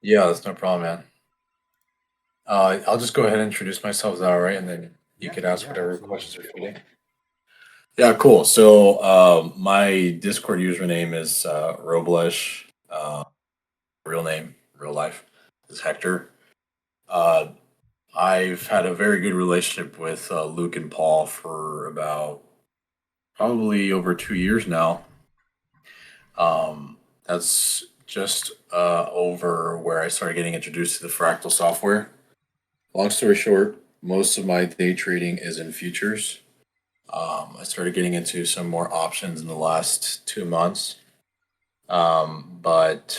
Yeah, that's no problem, man. I'll just go ahead and introduce myself. Is that all right? And then you Yeah, could ask yeah, whatever absolutely. questions are fitting. Yeah, cool. So, my Discord username is Roblesh. Real name, real life is Hector. Uh, I've had a very good relationship with Luke and Paul for about probably over 2 years now. That's just over where I started getting introduced to the fractal software. Long story short, most of my day trading is in futures. I started getting into some more options in the last 2 months, but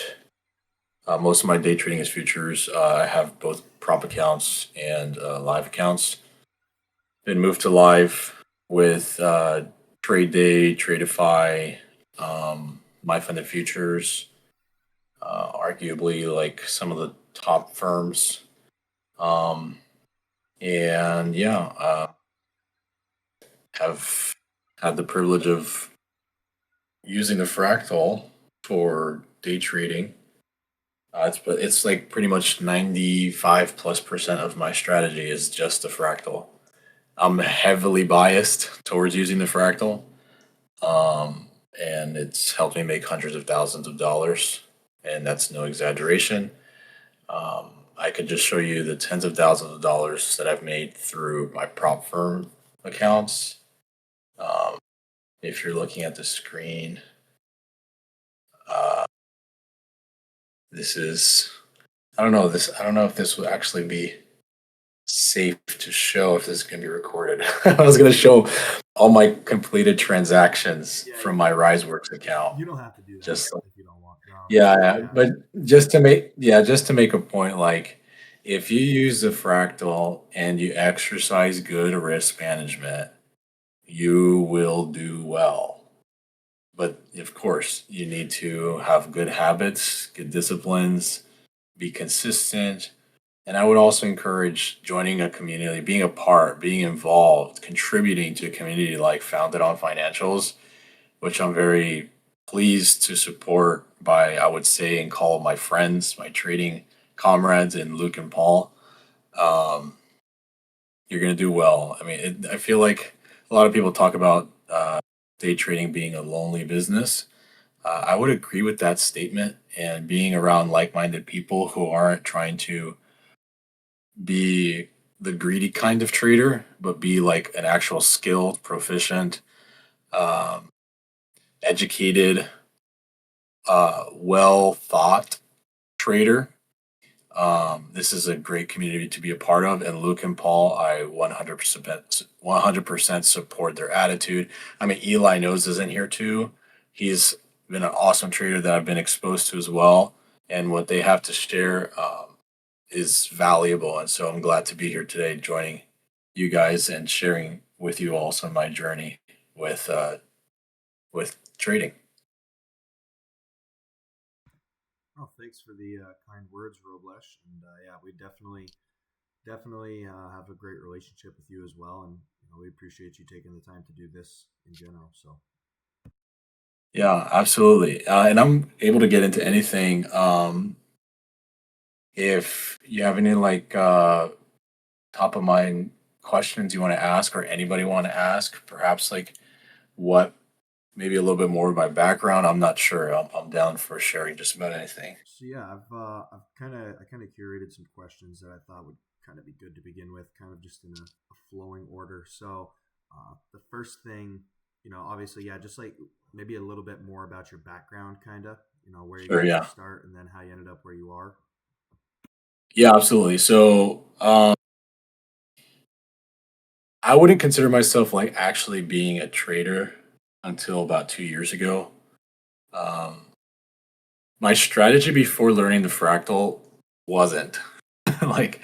most of my day trading is futures. I have both prop accounts and live accounts. Been moved to live with Trade Day, Tradeify, My Funded Futures, arguably like some of the top firms. Um, and yeah, have had the privilege of using the fractal for day trading. It's like pretty much 95+% of my strategy is just the fractal. I'm heavily biased towards using the fractal, and it's helped me make hundreds of thousands of dollars, and that's no exaggeration. I could just show you the tens of thousands of dollars that I've made through my prop firm accounts. Um, if you're looking at the screen, uh, this is I don't know this. I don't know if this would actually be safe to show if this is going to be recorded. I was going to show all my completed transactions Yeah, from my RiseWorks account. you don't have to do that Just if you don't want. No, yeah, it's yeah, yeah, but just to make a point, like if you use the fractal and you exercise good risk management, you will do well. But of course, you need to have good habits, good disciplines, be consistent. And I would also encourage joining a community, being a part, being involved, contributing to a community like Founded on Financials, which I'm very pleased to support by, I would say, and call my friends, my trading comrades in Luke and Paul. Um, you're going to do well. I mean, I feel like a lot of people talk about day trading being a lonely business. I would agree with that statement, and being around like minded people who aren't trying to be the greedy kind of trader, but be like an actual skilled, proficient, um, educated, well thought trader. This is a great community to be a part of, and Luke and Paul, I 100% support their attitude. I mean, Eli knows is in here too. He's been an awesome trader that I've been exposed to as well, and what they have to share is valuable. And so I'm glad to be here today, joining you guys and sharing with you also my journey with with trading. oh, thanks for the kind words, Roblesh. And yeah, we definitely have a great relationship with you as well, and we appreciate you taking the time to do this in general. So Yeah, absolutely. And I'm able to get into anything. If you have any like top of mind questions you want to ask or anybody want to ask, perhaps like what maybe a little bit more of my background. I'm not sure. I'm down for sharing just about anything. so yeah, I've kind of curated some questions that I thought would kind of be good to begin with, kind of just in a flowing order. So the first thing, obviously, yeah, just like maybe a little bit more about your background, kind of, where you Sure. got your Yeah. start, and then how you ended up where you are. Yeah. Absolutely. So I wouldn't consider myself like actually being a trader until about 2 years ago. Um, my strategy before learning the fractal wasn't like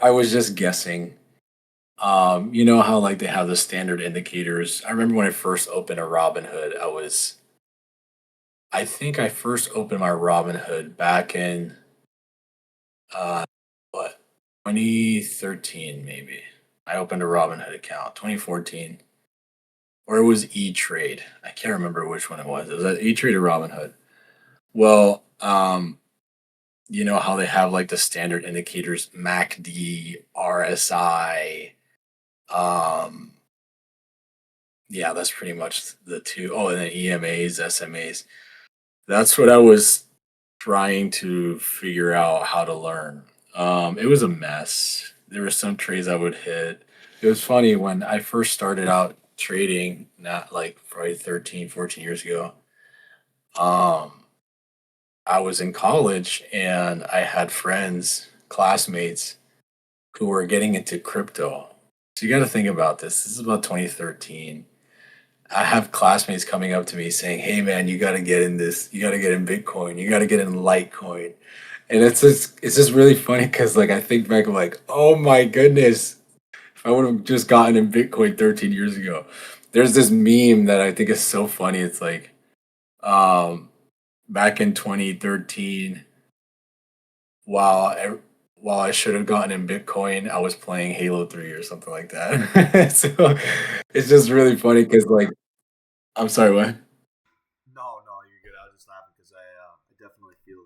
I was just guessing. You know how like they have the standard indicators. I remember when I first opened a Robinhood, I think I first opened my Robinhood back in uh what 2013 maybe. I opened a Robinhood account 2014, or it was E Trade. I can't remember which one it was. It was E Trade or Robinhood. Well, you know how they have like the standard indicators, MACD, RSI. Um, yeah, that's pretty much the two. Oh, and then EMAs, SMAs. That's what I was trying to figure out how to learn. It was a mess. There were some trades I would hit. It was funny when I first started out trading, not like probably 13, 14 years ago. Um, I was in college and I had friends, classmates who were getting into crypto. So you got to think about this. This is about 2013. I have classmates coming up to me saying, "Hey man, you got to get in this. You got to get in Bitcoin. You got to get in Litecoin." And it's just really funny because like I think back, I'm like, "Oh my goodness, if I would have just gotten in Bitcoin 13 years ago." There's this meme that I think is so funny. It's like, um, back in 2013, while I, while I should have gotten in Bitcoin, I was playing Halo 3 or something like that. So it's just really funny because like, I'm sorry, what? No, no, you're good. I was just laughing because I definitely feel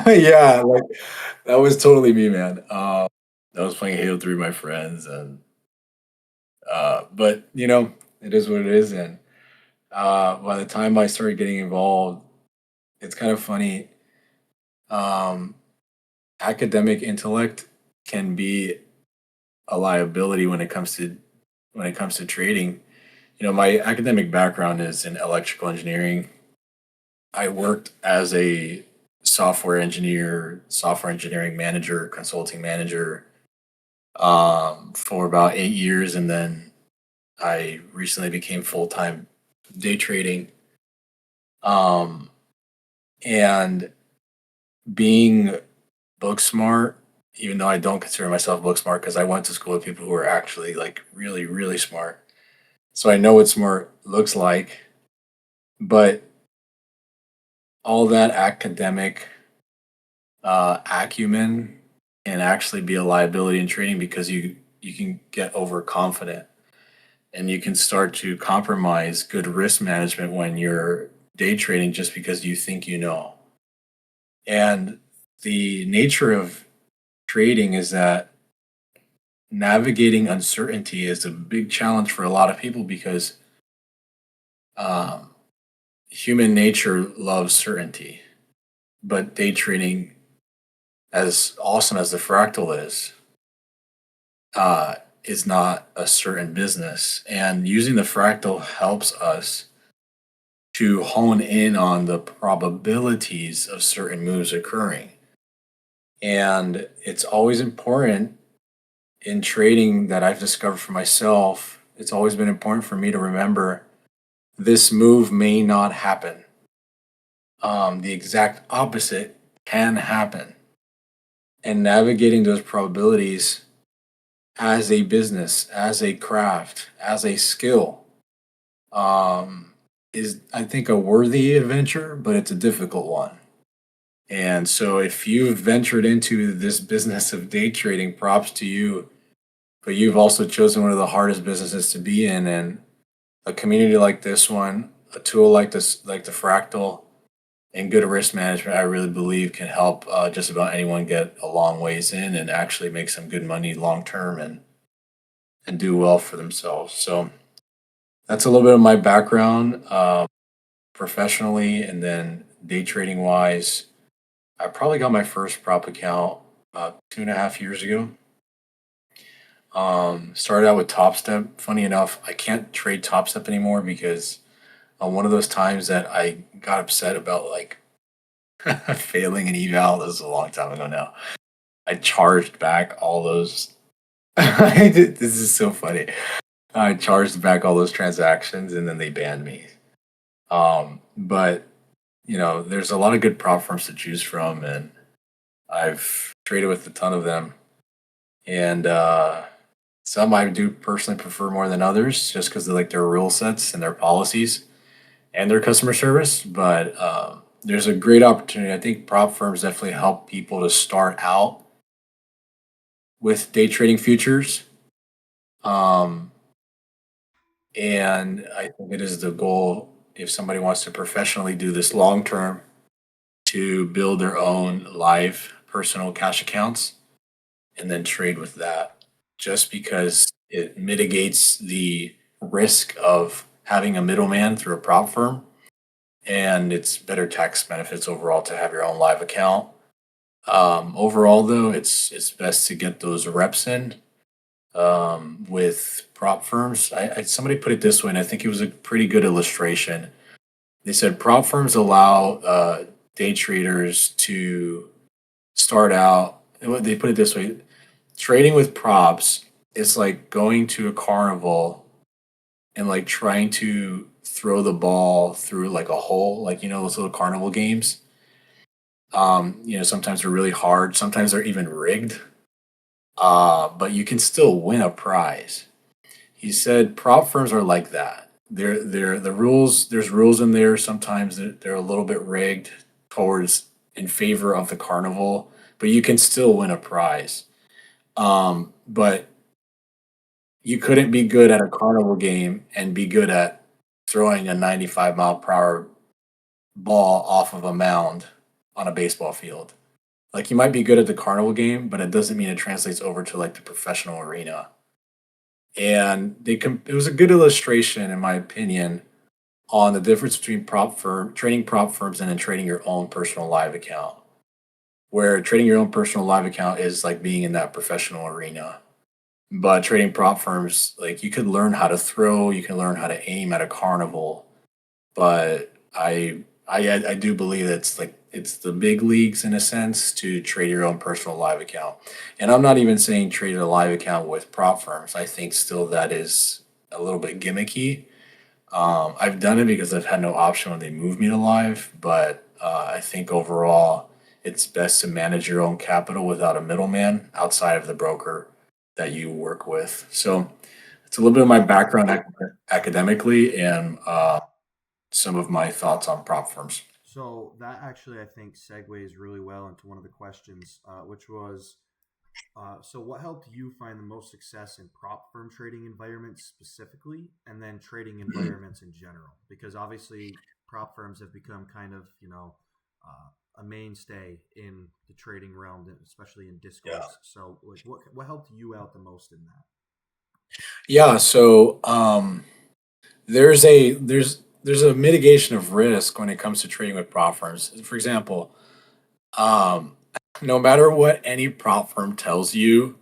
that. Yeah, like that was totally me, man. I was playing Halo 3 with my friends, and but you know, it is what it is. And by the time I started getting involved, it's kind of funny. Um, Academic intellect can be a liability when it comes to trading. You know, my academic background is in electrical engineering. I worked as a software engineer, software engineering manager, consulting manager, for about 8 years, and then I recently became full time day trading. Um, and being book smart, even though I don't consider myself book smart because I went to school with people who are actually like really, really smart. So I know what smart looks like, but all that academic acumen can actually be a liability in trading because you can get overconfident and you can start to compromise good risk management when you're day trading just because you think you know. And the nature of trading is that navigating uncertainty is a big challenge for a lot of people because um, human nature loves certainty. But day trading, as awesome as the fractal uh, is not a certain business. And using the fractal helps us to hone in on the probabilities of certain moves occurring. And it's always important in trading that I've discovered for myself. It's always been important for me to remember this move may not happen. The exact opposite can happen. And navigating those probabilities as a business, as a craft, as a skill, um, is, I think, a worthy adventure, but it's a difficult one. And so, if you've ventured into this business of day trading, props to you. But you've also chosen one of the hardest businesses to be in, and a community like this one, a tool like this, like the Fractal, and good risk management, I really believe can help just about anyone get a long ways in and actually make some good money long term and do well for themselves. So that's a little bit of my background professionally, and then day trading wise. I probably got my first prop account about 2.5 years ago. Started out with Top Step. Funny enough, I can't trade Top Step anymore because one of those times that I got upset about like failing an eval. This is a long time ago now. I charged back all those. This is so funny. I charged back all those transactions and then they banned me. But you know, there's a lot of good prop firms to choose from, and I've traded with a ton of them. And some I do personally prefer more than others, just because they like their rule sets and their policies and their customer service. But there's a great opportunity. I think prop firms definitely help people to start out with day trading futures. Um, and I think it is the goal if somebody wants to professionally do this long term. to build their own live personal cash accounts and then trade with that just because it mitigates the risk of having a middleman through a prop firm, and it's better tax benefits overall to have your own live account. Overall, though, it's best to get those reps in with prop firms. Somebody put it this way, and I think it was a pretty good illustration. They said prop firms allow day traders to start out. They put it this way: trading with props is like going to a carnival and like trying to throw the ball through like a hole, like those little carnival games. Sometimes they're really hard, sometimes they're even rigged, but you can still win a prize. He said prop firms are like that. They're the rules. There's rules in there. Sometimes they're a little bit rigged towards in favor of the carnival, but you can still win a prize. But you couldn't be good at a carnival game and be good at throwing a 95-mile-per-hour ball off of a mound on a baseball field. Like you might be good at the carnival game, but it doesn't mean it translates over to like the professional arena. And it was a good illustration, in my opinion, on the difference between trading prop firms and then trading your own personal live account. Where trading your own personal live account is like being in that professional arena. But trading prop firms, like you could learn how to throw, you can learn how to aim at a carnival. But I do believe it's the big leagues in a sense to trade your own personal live account. And I'm not even saying trade a live account with prop firms. I think still that is a little bit gimmicky. I've done it because I've had no option when they moved me to live, but I think overall it's best to manage your own capital without a middleman outside of the broker that you work with. So it's a little bit of my background academically and some of my thoughts on prop firms. So that actually, I think, segues really well into one of the questions, which was, so what helped you find the most success in prop firm trading environments specifically, and then trading environments in general? Because obviously, prop firms have become kind of, a mainstay in the trading realm, especially in Yeah. discourse. So, like, what helped you out the most in that? Yeah, so there's a mitigation of risk when it comes to trading with prop firms. For example, um, no matter what any prop firm tells you,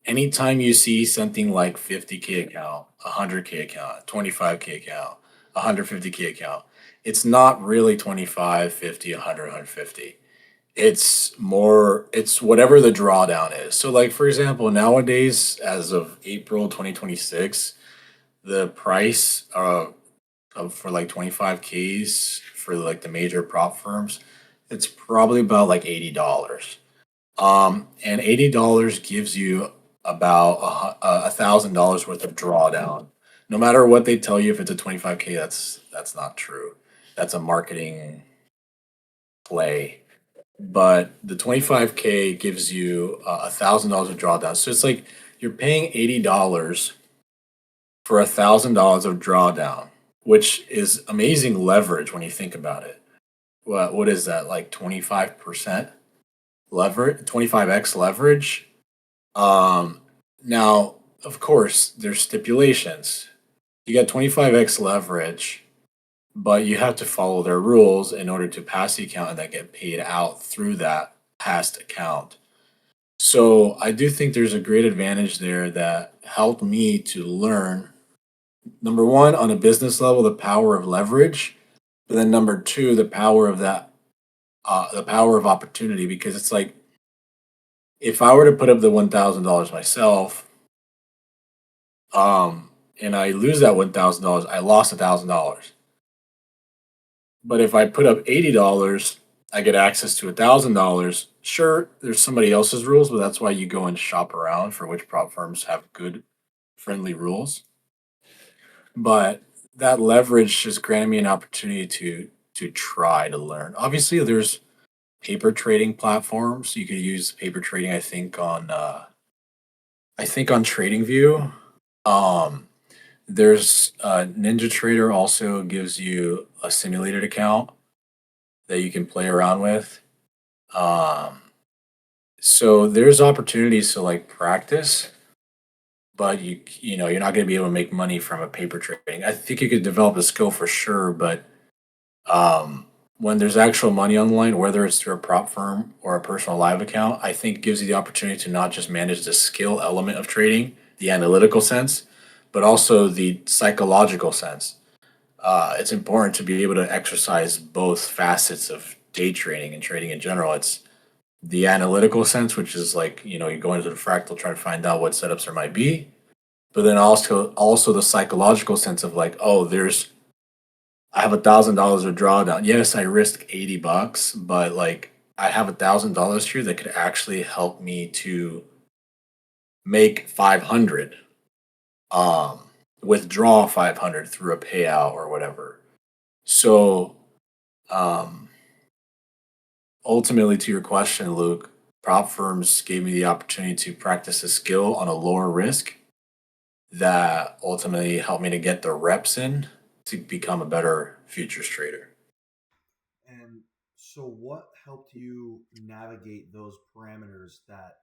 anytime you see something like 50K account, 100K account, 25K account, 150K account, it's not really 25, 50, 100, 150. It's whatever the drawdown is. So like for example, nowadays as of April 2026, the price for like 25Ks for like the major prop firms, it's probably about like $80. And $80 gives you about $1,000 worth of drawdown. No matter what they tell you, if it's a 25K, that's not true. That's a marketing play. But the 25K gives you $1,000 of drawdown. So it's like you're paying $80 for $1,000 of drawdown, which is amazing leverage when you think about it. What is that, like 25% leverage, 25x leverage? Um, Now, of course, there's stipulations. You got 25x leverage, but you have to follow their rules in order to pass the account and then get paid out through that passed account. So I do think there's a great advantage there that helped me to learn, number one, on a business level, the power of leverage, but then number two, the power of opportunity. Because it's like if I were to put up the $1,000 myself, and I lose that $1,000, I lost $1,000. But if I put up $80, I get access to $1,000. Sure, there's somebody else's rules, but that's why you go and shop around for which prop firms have good, friendly rules. But that leverage just granted me an opportunity to try to learn. Obviously, there's paper trading platforms. You could use paper trading. I think on TradingView. Um, there's Ninja Trader also gives you a simulated account that you can play around with. Um, so there's opportunities to like practice, but you're not going to be able to make money from a paper trading. I think you could develop a skill for sure, but um, when there's actual money on the line, whether it's through a prop firm or a personal live account, I think gives you the opportunity to not just manage the skill element of trading, the analytical sense, but also the psychological sense. It's important to be able to exercise both facets of day trading and trading in general. It's the analytical sense, which is like, you go into the fractal trying to find out what setups there might be, but then also the psychological sense of like, oh, I have $1,000 of drawdown. Yes, I risk $80, but like I have $1,000 here that could actually help me to make 500, um, withdraw 500 through a payout or whatever. So, um, ultimately, to your question, Luke, prop firms gave me the opportunity to practice a skill on a lower risk that ultimately helped me to get the reps in to become a better futures trader. And so, what helped you navigate those parameters that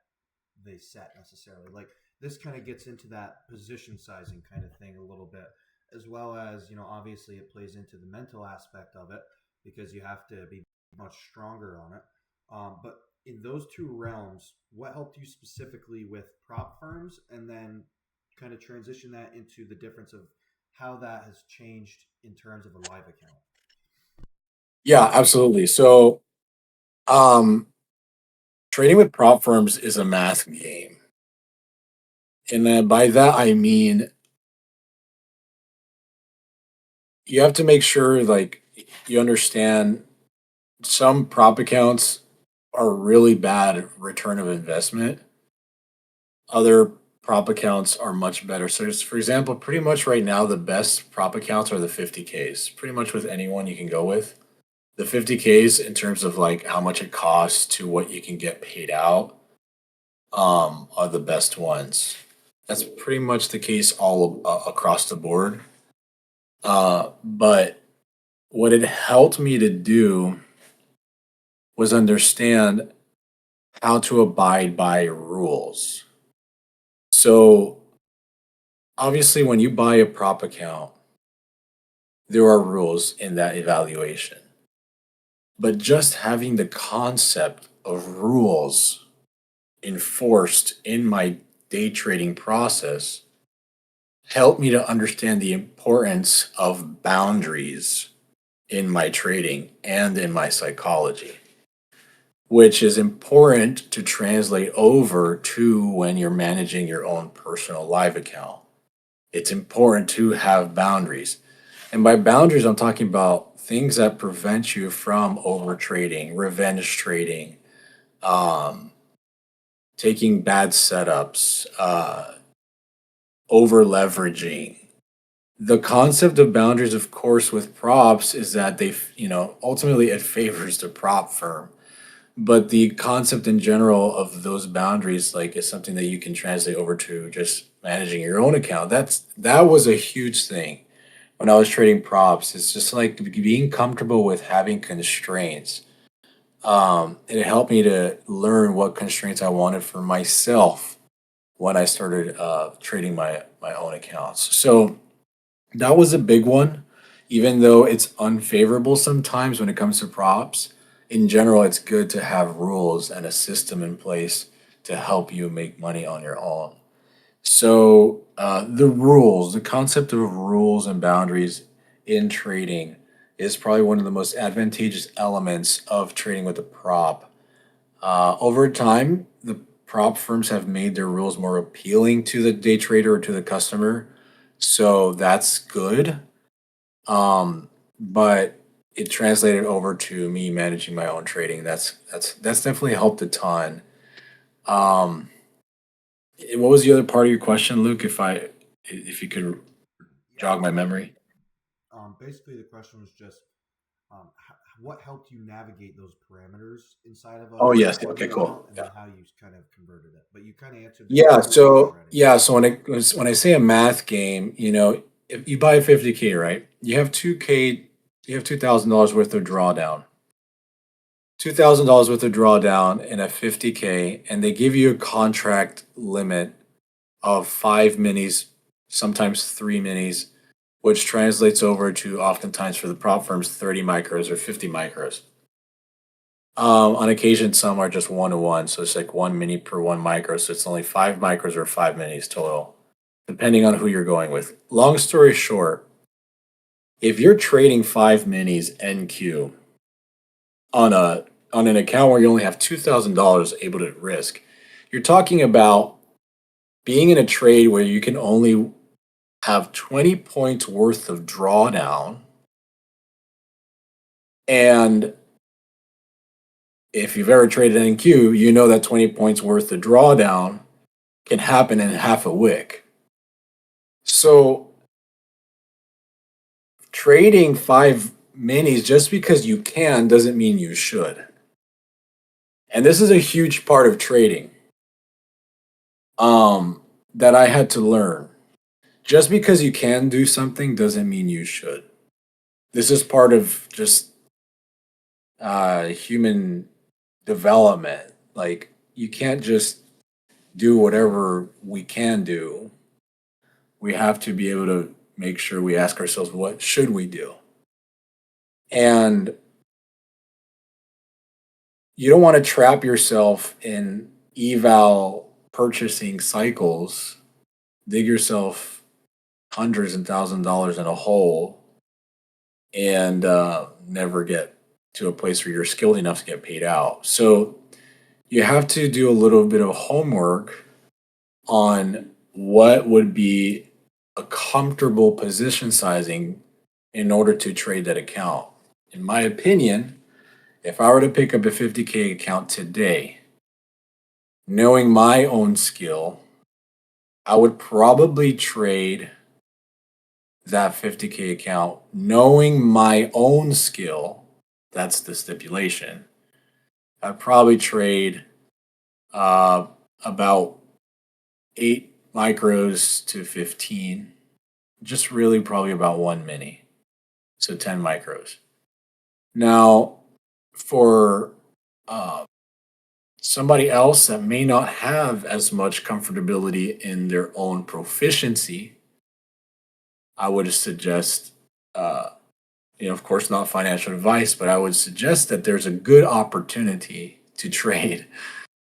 they set necessarily? Like this kind of gets into that position sizing kind of thing a little bit, as well as obviously it plays into the mental aspect of it because you have to be much stronger on it. But in those two realms, what helped you specifically with prop firms, and then kind of transition that into the difference of how that has changed in terms of a live account? Yeah, absolutely. So, um, trading with prop firms is a math game. And then by that, I mean, you have to make sure like you understand some prop accounts are really bad return of investment. Other prop accounts are much better. So, just for example, pretty much right now, the best prop accounts are the 50Ks. Pretty much with anyone you can go with. The 50Ks in terms of like how much it costs to what you can get paid out, are the best ones. That's pretty much the case all across the board. But what it helped me to do was understand how to abide by rules. So obviously, when you buy a prop account, there are rules in that evaluation. But just having the concept of rules enforced in my day trading process helped me to understand the importance of boundaries in my trading and in my psychology, which is important to translate over to when you're managing your own personal live account. It's important to have boundaries. And by boundaries, I'm talking about things that prevent you from over trading, revenge trading, um, taking bad setups, over leveraging. The concept of boundaries, of course, with props is that ultimately it favors the prop firm. But the concept in general of those boundaries, like, is something that you can translate over to just managing your own account. That was a huge thing when I was trading props. It's just like being comfortable with having constraints. It helped me to learn what constraints I wanted for myself when I started trading my own accounts. So that was a big one, even though it's unfavorable sometimes when it comes to props. In general, it's good to have rules and a system in place to help you make money on your own. So, the concept of rules and boundaries in trading is probably one of the most advantageous elements of trading with a prop. Over time, the prop firms have made their rules more appealing to the day trader or to the customer. So that's good. But it translated over to me managing my own trading. That's definitely helped a ton. Um, what was the other part of your question, Luke? If you could Yeah. jog my memory. Basically, the question was just what helped you navigate those parameters inside of Oh a yes. live Okay. Cool. account, and then Yeah. how you kind of converted it. But you kind of answered the Yeah. question So already. yeah. So when I say a math game, if you buy 50K, right, you have 2K, you have $2,000 worth of drawdown. $2,000 worth of drawdown in a 50K, and they give you a contract limit of 5 minis, sometimes 3 minis, which translates over to oftentimes for the prop firms 30 micros or 50 micros. On occasion, some are just 1-to-1, so it's like 1 mini per 1 micro, so it's only 5 micros or 5 minis total, depending on who you're going with. Long story short, if you're trading 5 minis NQ on an account where you only have $2,000 able to risk, you're talking about being in a trade where you can only have 20 points worth of drawdown. And if you've ever traded NQ, you know that 20 points worth of drawdown can happen in half a wick. So trading 5 minis just because you can doesn't mean you should. And this is a huge part of trading that I had to learn. Just because you can do something doesn't mean you should. This is part of just human development. Like, you can't just do whatever we can do. We have to be able to make sure we ask ourselves, what should we do? And you don't want to trap yourself in eval purchasing cycles, dig yourself hundreds and thousands of dollars in a hole, and never get to a place where you're skilled enough to get paid out. So you have to do a little bit of homework on what would be a comfortable position sizing in order to trade that account. In my opinion, if I were to pick up a 50K account today, knowing my own skill, I would probably trade that 50K account knowing my own skill. That's the stipulation. I'd probably trade about 8 micros to 15, just really probably about 1 mini, so 10 micros. Now, for somebody else that may not have as much comfortability in their own proficiency, I would suggest, of course, not financial advice, but I would suggest that there's a good opportunity to trade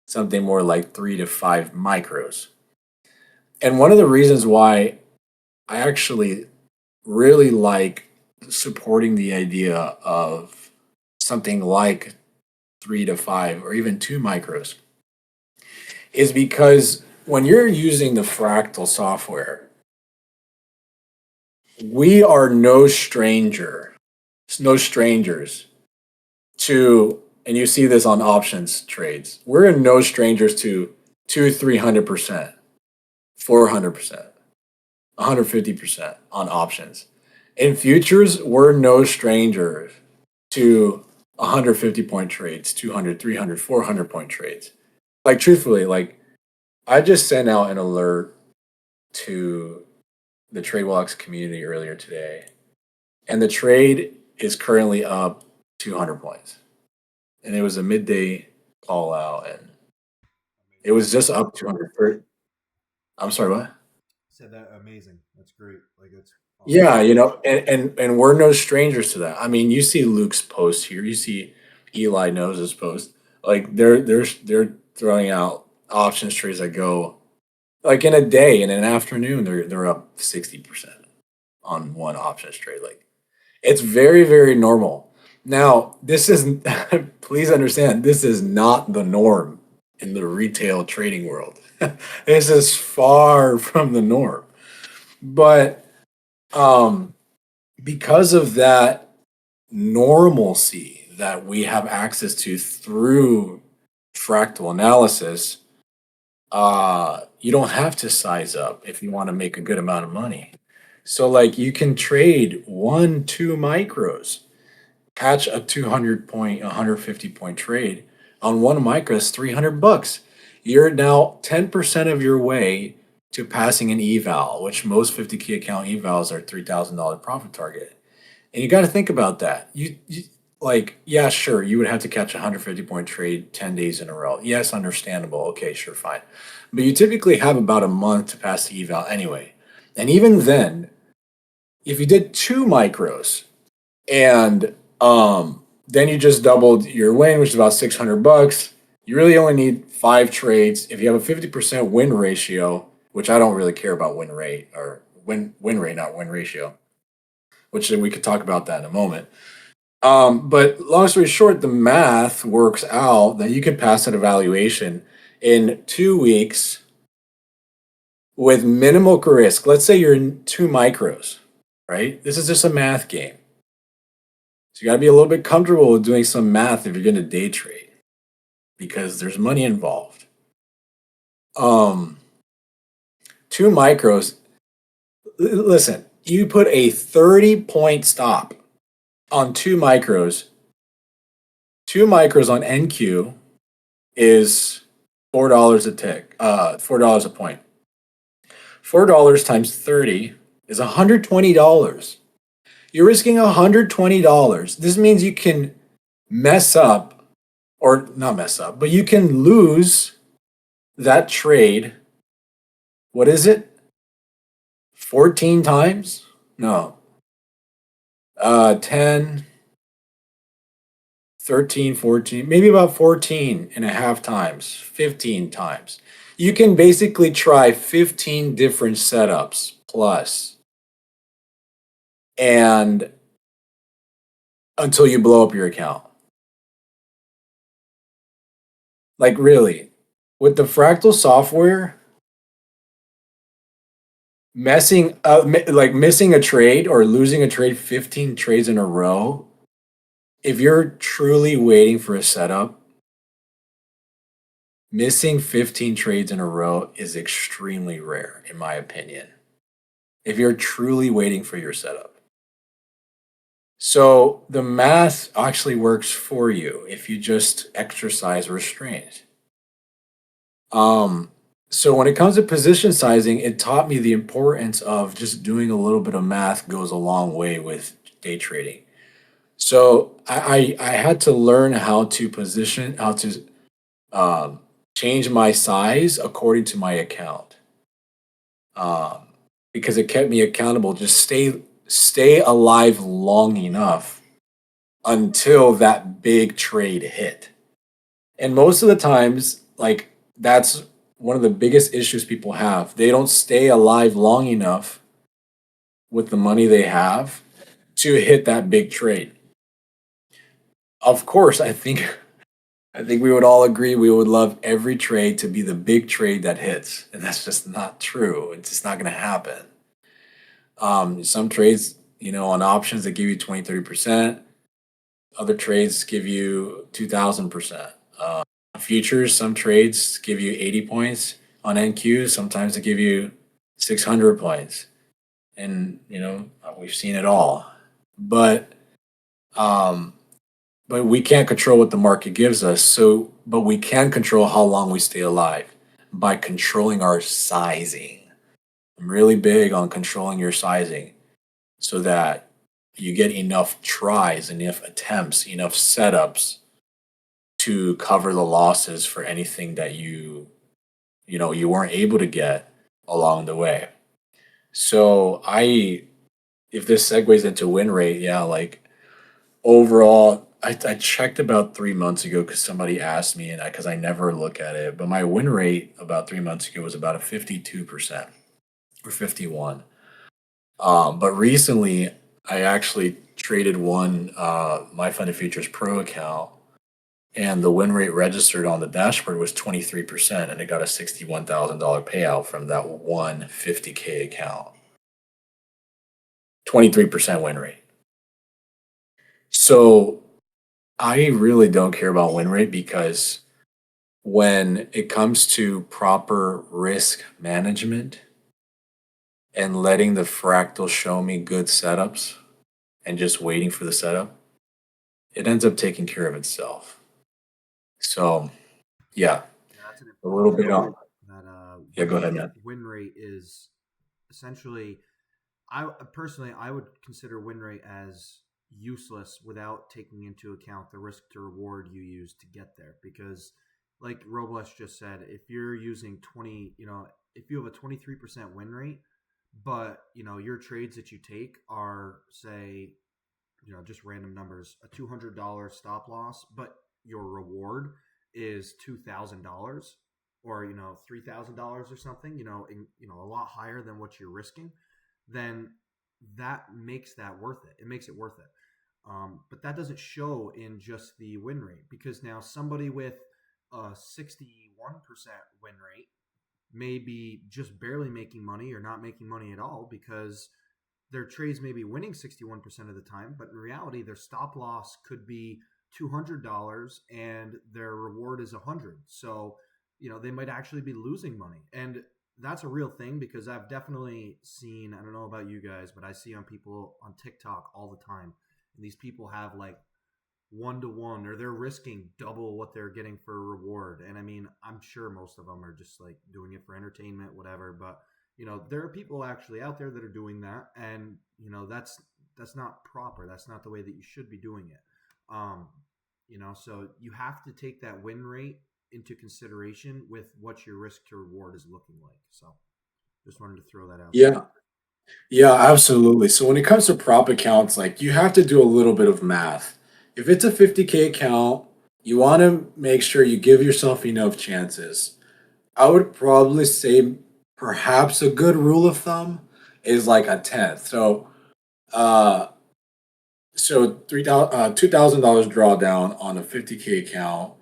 something more like 3 to 5 micros. And one of the reasons why I actually really like supporting the idea of something like 3 to 5 or even 2 micros is because when you're using the Fractal software, we are no strangers to, and you see this on options trades, we're no strangers to 300%, 400%, 150% on options. In futures, we're no strangers to 150 point trades, 200, 300, 400 point trades. Like, truthfully, like, I just sent out an alert to the TradeWellX community earlier today, and the trade is currently up 200 points. And it was a midday call out, and it was just up 200. I'm sorry, what? Said that amazing. That's great. Like that's awesome. Yeah, and we're no strangers to that. I mean, you see Luke's post here. You see Eli Knows's post. Like, they're throwing out options trades that go, like, in a day, in an afternoon, they're up 60% on one options trade. Like, it's very, very normal. Now, this is please understand, this is not the norm in the retail trading world. This is far from the norm. But because of that normalcy that we have access to through fractal analysis, you don't have to size up if you want to make a good amount of money. So, like, you can trade 1, 2 micros, catch a 200 point, 150 point trade on 1 micro is $300. You're now 10% of your way to passing an eval, which most 50K account evals are $3,000 profit target. And you got to think about that. You like, yeah, sure, you would have to catch a 150-point trade 10 days in a row. Yes, understandable. Okay, sure, fine. But you typically have about a month to pass the eval anyway. And even then, if you did two micros and then you just doubled your win, which is about 600 bucks, you really only need five trades. If you have a 50% win ratio, which I don't really care about win rate or win rate, not win ratio, which we could talk about that in a moment. But long story short, the math works out that you can pass an evaluation in 2 weeks with minimal risk. Let's say you're in two micros, right? This is just a math game. So you got to be a little bit comfortable with doing some math if you're going to day trade because there's money involved. Um, Two micros. Listen, you put a 30-point stop on two micros. Two micros on NQ is $4 a tick, $4 a point. $4 times 30 is $120. You're risking $120. This means you can mess up, or not mess up, but you can lose that trade. What is it? 14 times? No. 10, 13, 14, maybe about 14 and a half times, 15 times. You can basically try 15 different setups plus, and until you blow up your account. Like, really, with the Fractal software, like missing a trade or losing a trade 15 trades in a row, if you're truly waiting for a setup, missing 15 trades in a row is extremely rare, in my opinion, if you're truly waiting for your setup. So the math actually works for you if you just exercise restraint. Um, so when it comes to position sizing, it taught me the importance of just doing a little bit of math goes a long way with day trading. So I had to learn how to position, how to um, change my size according to my account, um, because it kept me accountable. Just stay alive long enough until that big trade hit. And most of the times, like, that's one of the biggest issues people have. They don't stay alive long enough with the money they have to hit that big trade. Of course, I think we would all agree we would love every trade to be the big trade that hits, and that's just not true. It's just not going to happen. Some trades, on options that give you 20, 30%. Other trades give you 2,000%. Futures, some trades give you 80 points on NQ. Sometimes they give you 600 points. And, we've seen it all. But um, but we can't control what the market gives us. But we can control how long we stay alive by controlling our sizing. I'm really big on controlling your sizing so that you get enough tries, enough attempts, enough setups to cover the losses for anything that you weren't able to get along the way. So if this segues into win rate, yeah, like overall, I checked about 3 months ago because somebody asked me, and because I never look at it, but my win rate about 3 months ago was about a 52% or 51. But recently, I actually traded one My Funded Futures Pro account, and the win rate registered on the dashboard was 23%, and it got a $61,000 payout from that one 50K account. 23% win rate. So I really don't care about win rate because when it comes to proper risk management and letting the fractal show me good setups and just waiting for the setup, it ends up taking care of itself. So, yeah, Yeah, that's an a important little bit point. on. That Yeah, go ahead, man. win rate is essentially, I personally I would consider win rate as useless without taking into account the risk to reward you use to get there. Because, like Roblesh just said, if you're using 20, if you have a 23% win rate, but your trades that you take are, say, just random numbers, a $200 stop loss, but your reward is $2,000 or $3,000 or something, a lot higher than what you're risking, then that makes that worth it. It makes it worth it. But that doesn't show in just the win rate, because now somebody with a 61% win rate may be just barely making money or not making money at all, because their trades may be winning 61% of the time, but in reality, their stop loss could be $200 and their reward is 100. So, they might actually be losing money. And that's a real thing, because I've definitely seen, I don't know about you guys, but I see on people on TikTok all the time. And these people have like 1 to 1, or they're risking double what they're getting for a reward. And I mean, I'm sure most of them are just like doing it for entertainment, whatever. But there are people actually out there that are doing that, and that's not proper. That's not the way that you should be doing it. So you have to take that win rate into consideration with what your risk to reward is looking like. So just wanted to throw that out there. Yeah. Yeah, absolutely. So when it comes to prop accounts, like you have to do a little bit of math. If it's a 50K account, you want to make sure you give yourself enough chances. I would probably say perhaps a good rule of thumb is like a tenth. Uh, so $2,000 drawdown on a 50K account,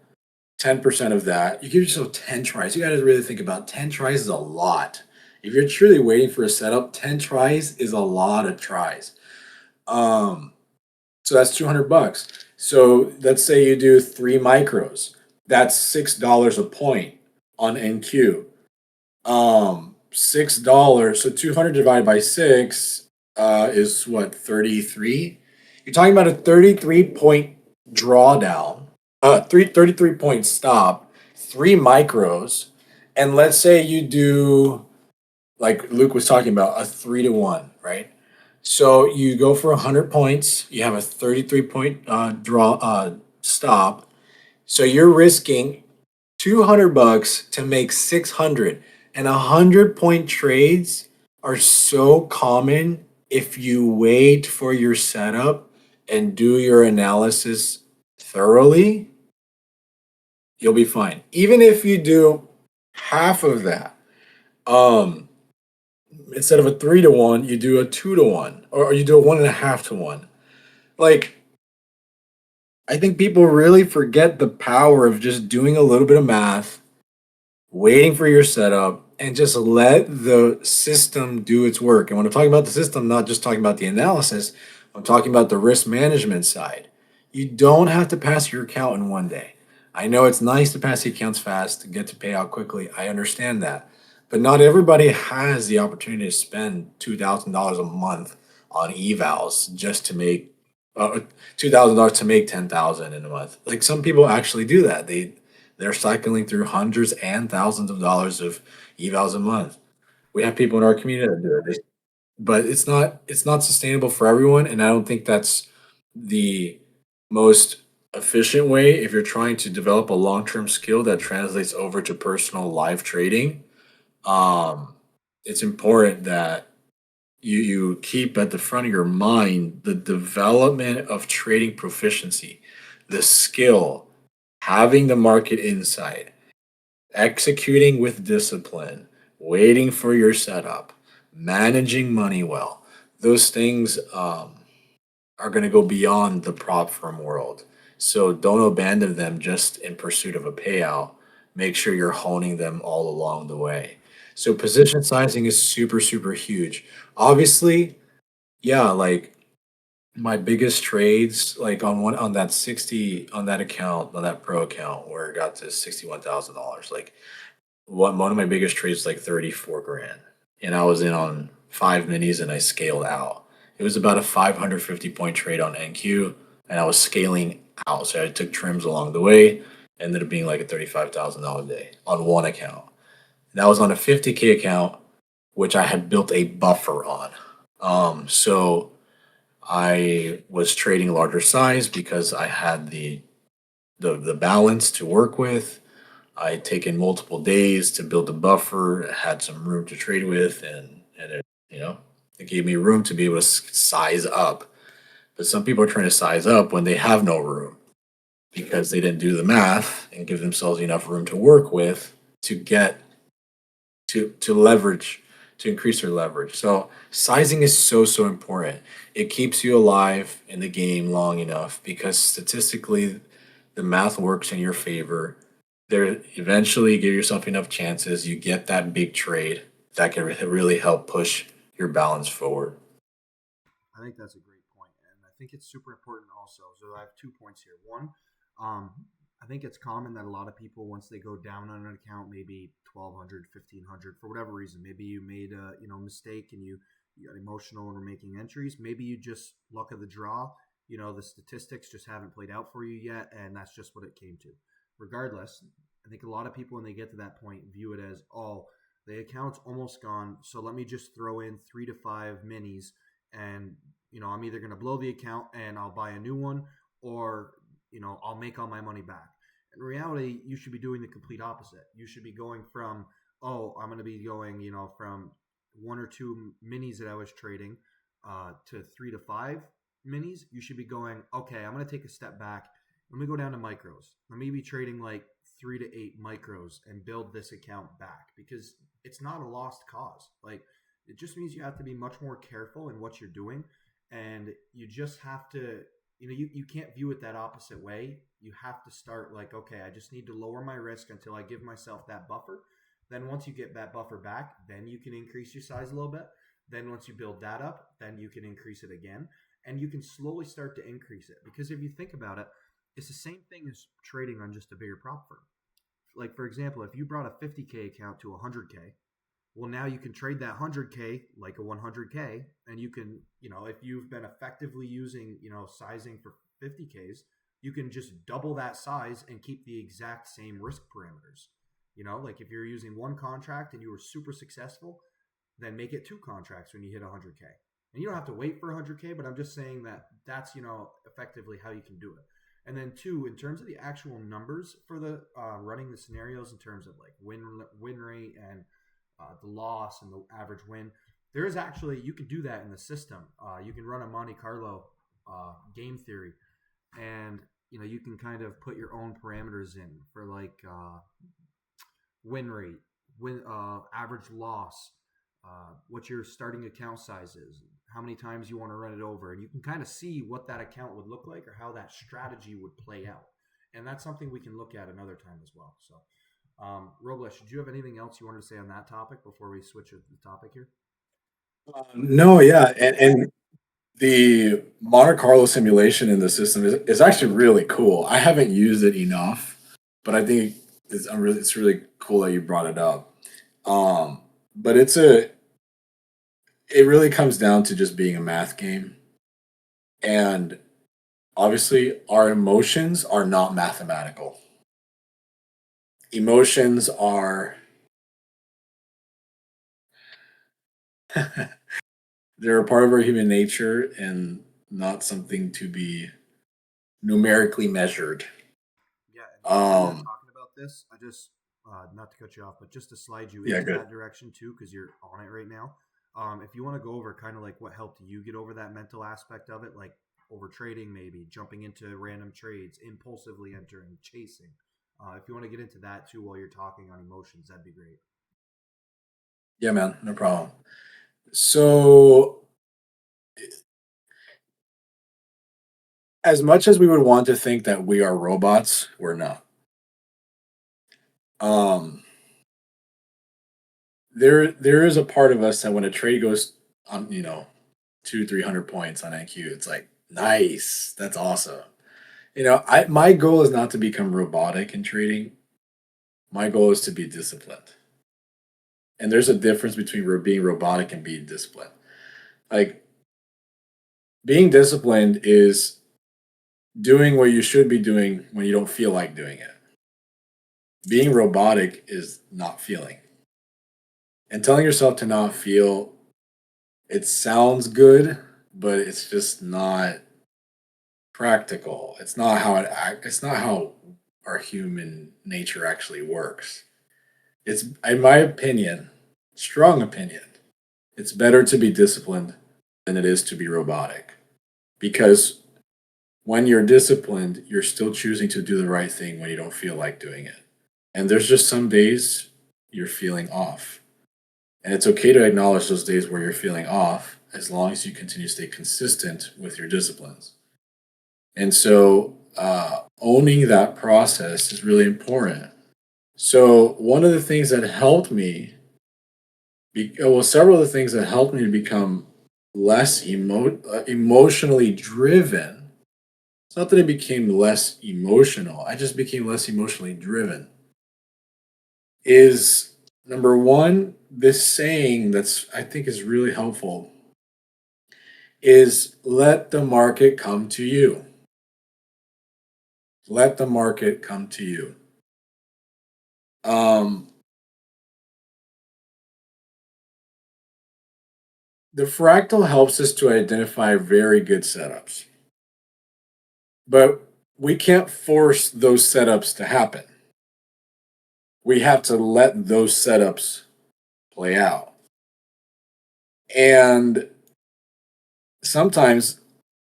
10% of that, you give yourself 10 tries. You got to really think about 10 tries is a lot. If you're truly waiting for a setup, 10 tries is a lot of tries. Um, so that's $200. So let's say you do 3 micros. That's $6 a point on NQ. $6. So 200 divided by 6 is what, 33? You're talking about a 33 point drawdown, 33 point stop, 3 micros. And let's say you do, like Luke was talking about, a 3 to 1, right? So you go for 100 points, you have a 33 point draw stop. So you're risking $200 to make 600. And 100 point trades are so common if you wait for your setup and do your analysis thoroughly, you'll be fine. Even if you do half of that, um, instead of a 3 to 1, you do a 2 to 1, or you do a 1.5 to 1. Like, I think people really forget the power of just doing a little bit of math, waiting for your setup, and just let the system do its work. And when I'm talking about the system, I'm not just talking about the analysis, I'm talking about the risk management side. You don't have to pass your account in one day. I know it's nice to pass the accounts fast to get to pay out quickly. I understand that. But not everybody has the opportunity to spend $2,000 a month on evals just to make $2,000 to make 10,000 in a month. Like some people actually do that. They're cycling through hundreds and thousands of dollars of evals a month. We have people in our community that do it, but it's not sustainable for everyone, and I don't think that's the most efficient way if you're trying to develop a long-term skill that translates over to personal live trading. Um, it's important that you keep at the front of your mind the development of trading proficiency, the skill, having the market insight, executing with discipline, waiting for your setup, managing money well. Those things are going to go beyond the prop firm world. So don't abandon them just in pursuit of a payout. Make sure you're honing them all along the way. So position sizing is super, super huge. Obviously, yeah, like my biggest trades, like on that 60 on that account, on that pro account where it got to $61,000, like one of my biggest trades like 34 grand. And I was in on 5 minis and I scaled out. It was about a 550 point trade on NQ, and I was scaling out. So I took trims along the way, ended up being like a $35,000 day on one account. That was on a 50K account, which I had built a buffer on. So I was trading larger size because I had the balance to work with. I had taken multiple days to build a buffer, had some room to trade with, and it, it gave me room to be able to size up. But some people are trying to size up when they have no room because they didn't do the math and give themselves enough room to work with to get to leverage, to increase their leverage. So sizing is so important. It keeps you alive in the game long enough because statistically the math works in your favor. There eventually give yourself enough chances, you get that big trade that can really help push your balance forward. I think that's a great point, and I think it's super important also. So I have 2 points here. One, um, I think it's common that a lot of people, once they go down on an account, maybe 1,200, 1,500, for whatever reason, maybe you made a mistake and you got emotional and were making entries. Maybe you just luck of the draw. The statistics just haven't played out for you yet, and that's just what it came to. Regardless, I think a lot of people when they get to that point view it as, oh, the account's almost gone, so let me just throw in 3 to 5 minis and I'm either going to blow the account and I'll buy a new one, or I'll make all my money back. In reality, you should be doing the complete opposite. You should be going from, oh, I'm going to be going from 1 or 2 minis that I was trading to 3 to 5 minis. You should be going, okay, I'm going to take a step back. Let me go down to micros. Let me be trading like 3 to 8 micros and build this account back, because it's not a lost cause. Like, it just means you have to be much more careful in what you're doing, and you just have to, you can't view it that opposite way. You have to start like, okay, I just need to lower my risk until I give myself that buffer. Then once you get that buffer back, then you can increase your size a little bit. Then once you build that up, then you can increase it again, and you can slowly start to increase it. Because if you think about it, it's the same thing as trading on just a bigger prop firm. Like, for example, if you brought a 50K account to 100K, well, now you can trade that 100K like a 100K, and you can, if you've been effectively using, sizing for 50Ks, you can just double that size and keep the exact same risk parameters. Like if you're using one contract and you were super successful, then make it 2 contracts when you hit 100K. And you don't have to wait for 100K, but I'm just saying that that's, effectively how you can do it. And then two, in terms of the actual numbers for the running the scenarios in terms of like win rate and the loss and the average win. There is actually, you can do that in the system. You can run a Monte Carlo game theory, and you can kind of put your own parameters in for like win rate, average loss, what your starting account size is, how many times you want to run it over, and you can kind of see what that account would look like or how that strategy would play out. And that's something we can look at another time as well. So Roblesh, did you have anything else you wanted to say on that topic before we switch the topic here? No, yeah, and the Monte Carlo simulation in the system is actually really cool. I haven't used it enough, but I think it's really cool that you brought it up. But it really comes down to just being a math game, and obviously our emotions are not mathematical. Emotions are they're a part of our human nature and not something to be numerically measured. Yeah, and while you were Um, talking about this, I just not to cut you off, but just to slide you yeah, into good. that direction too, because you're on it right now. If you want to go over kind of like what helped you get over that mental aspect of it, like over trading, maybe jumping into random trades, impulsively entering, chasing. If you want to get into that too while you're talking on emotions, that'd be great. Yeah, man, no problem. So, as much as we would want to think that we are robots, we're not. Um, there is a part of us that when a trade goes on, 200-300 points on IQ, it's like nice, that's awesome. I my goal is not to become robotic in trading. My goal is to be disciplined, and there's a difference between being robotic and being disciplined. Like being disciplined is doing what you should be doing when you don't feel like doing it. Being robotic is not feeling. And telling yourself to not feel, it sounds good, but it's just not practical. It's not how it's not how our human nature actually works. It's, in my opinion, strong opinion, it's better to be disciplined than it is to be robotic. Because when you're disciplined, you're still choosing to do the right thing when you don't feel like doing it. And there's just some days you're feeling off. And it's okay to acknowledge those days where you're feeling off as long as you continue to stay consistent with your disciplines. And so, owning that process is really important. So, one of the things that helped me, well, several of the things that helped me to become less emotionally driven. It's not that I became less emotional, I just became less emotionally driven. Is number one, this saying that's I think is really helpful is let the market come to you. Let the market come to you. Um, the fractal helps us to identify very good setups, but we can't force those setups to happen. We have to let those setups play out. And sometimes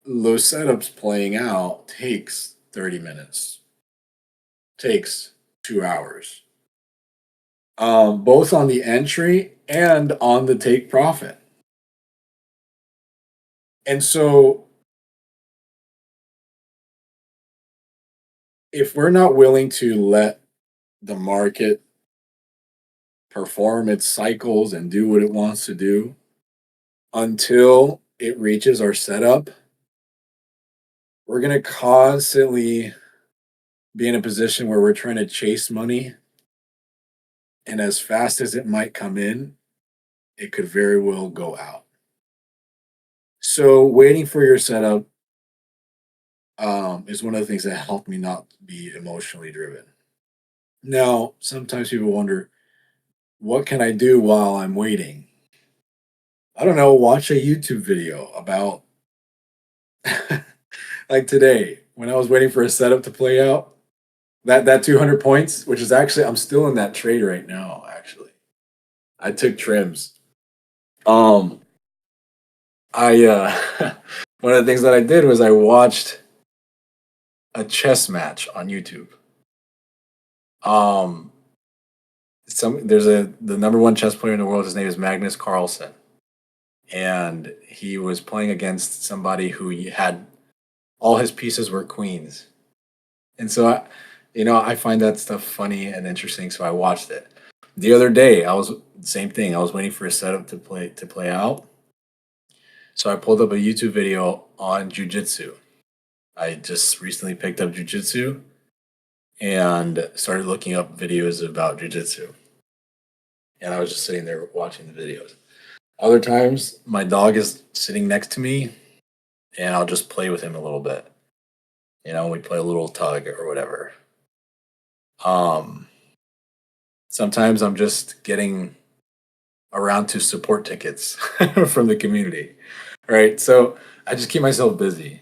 those setups playing out takes 30 minutes, takes 2 hours, both on the entry and on the take profit. And so, if we're not willing to let the market perform its cycles and do what it wants to do until it reaches our setup, we're going to constantly be in a position where we're trying to chase money. And as fast as it might come in, it could very well go out. So, waiting for your setup is one of the things that helped me not be emotionally driven. Now, sometimes people wonder, what can I do while I'm waiting? I don't know, watch a YouTube video about, like today, when I was waiting for a setup to play out, that 200 points, which is actually, I'm still in that trade right now, actually. I took trims. Um, one of the things that I did was I watched a chess match on YouTube. Um, there's the number one chess player in the world. His name is Magnus Carlsen, and he was playing against somebody who had all his pieces were queens. And so, I find that stuff funny and interesting. So I watched it. The other day, I was same thing. I was waiting for a setup to play out. So I pulled up a YouTube video on jujitsu. I just recently picked up jujitsu and started looking up videos about jujitsu. And I was just sitting there watching the videos. Other times, my dog is sitting next to me, and I'll just play with him a little bit. We play a little tug or whatever. Um, Sometimes I'm just getting around to support tickets from the community, right? So I just keep myself busy.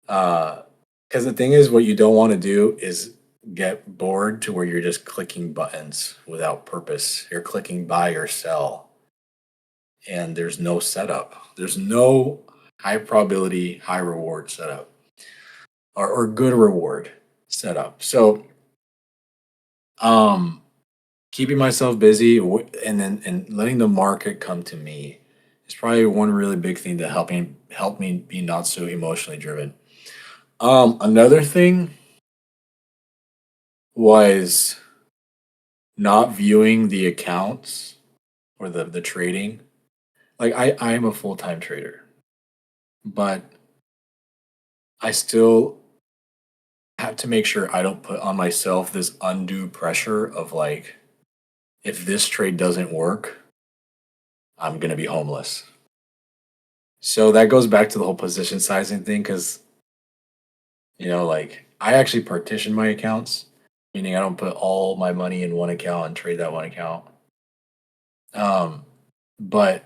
Because the thing is, what you don't want to do is get bored to where you're just clicking buttons without purpose. You're clicking buy or sell, and there's no setup. There's no high probability, high reward setup or good reward setup. So, um, keeping myself busy and then and letting the market come to me is probably one really big thing to help me be not so emotionally driven. Another thing was not viewing the accounts or the trading. Like I am a full time trader, but I still have to make sure I don't put on myself this undue pressure of like, if this trade doesn't work, I'm gonna be homeless. So that goes back to the whole position sizing thing because like I actually partition my accounts, meaning I don't put all my money in one account and trade that one account. Um, but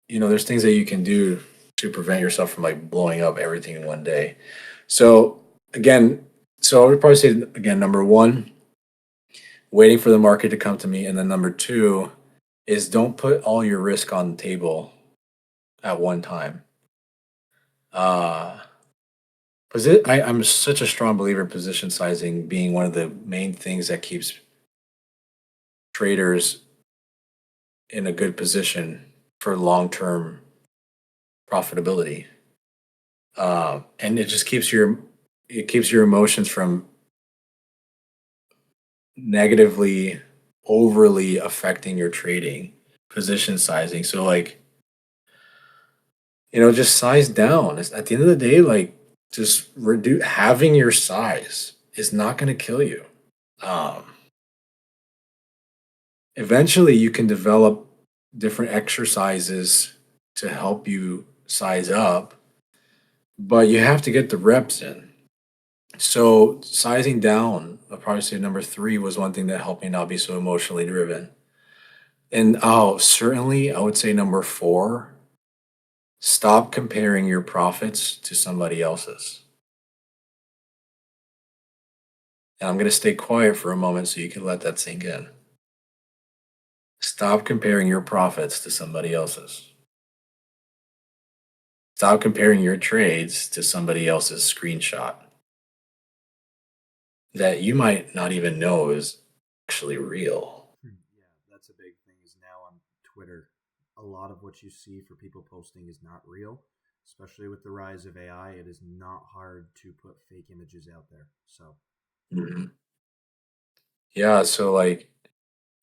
there's things that you can do to prevent yourself from like blowing up everything in one day. So again, so I would probably say again, number one, waiting for the market to come to me, and then number two is don't put all your risk on the table at one time. Uh, I'm such a strong believer in position sizing being one of the main things that keeps traders in a good position for long term profitability. And it keeps your emotions from negatively overly affecting your trading position sizing. So like, just size down. At the end of the day, like just reduce having your size is not going to kill you. Um, Eventually you can develop different exercises to help you size up, but you have to get the reps in. So sizing down, I'll probably say number three was one thing that helped me not be so emotionally driven. And certainly I would say number four, stop comparing your profits to somebody else's. And I'm going to stay quiet for a moment so you can let that sink in. Stop comparing your profits to somebody else's. Stop comparing your trades to somebody else's screenshot that you might not even know is actually real. Yeah, that's a big thing. Is now on Twitter, a lot of what you see for people posting is not real. Especially with the rise of AI, it is not hard to put fake images out there. So Mhm. Yeah, so like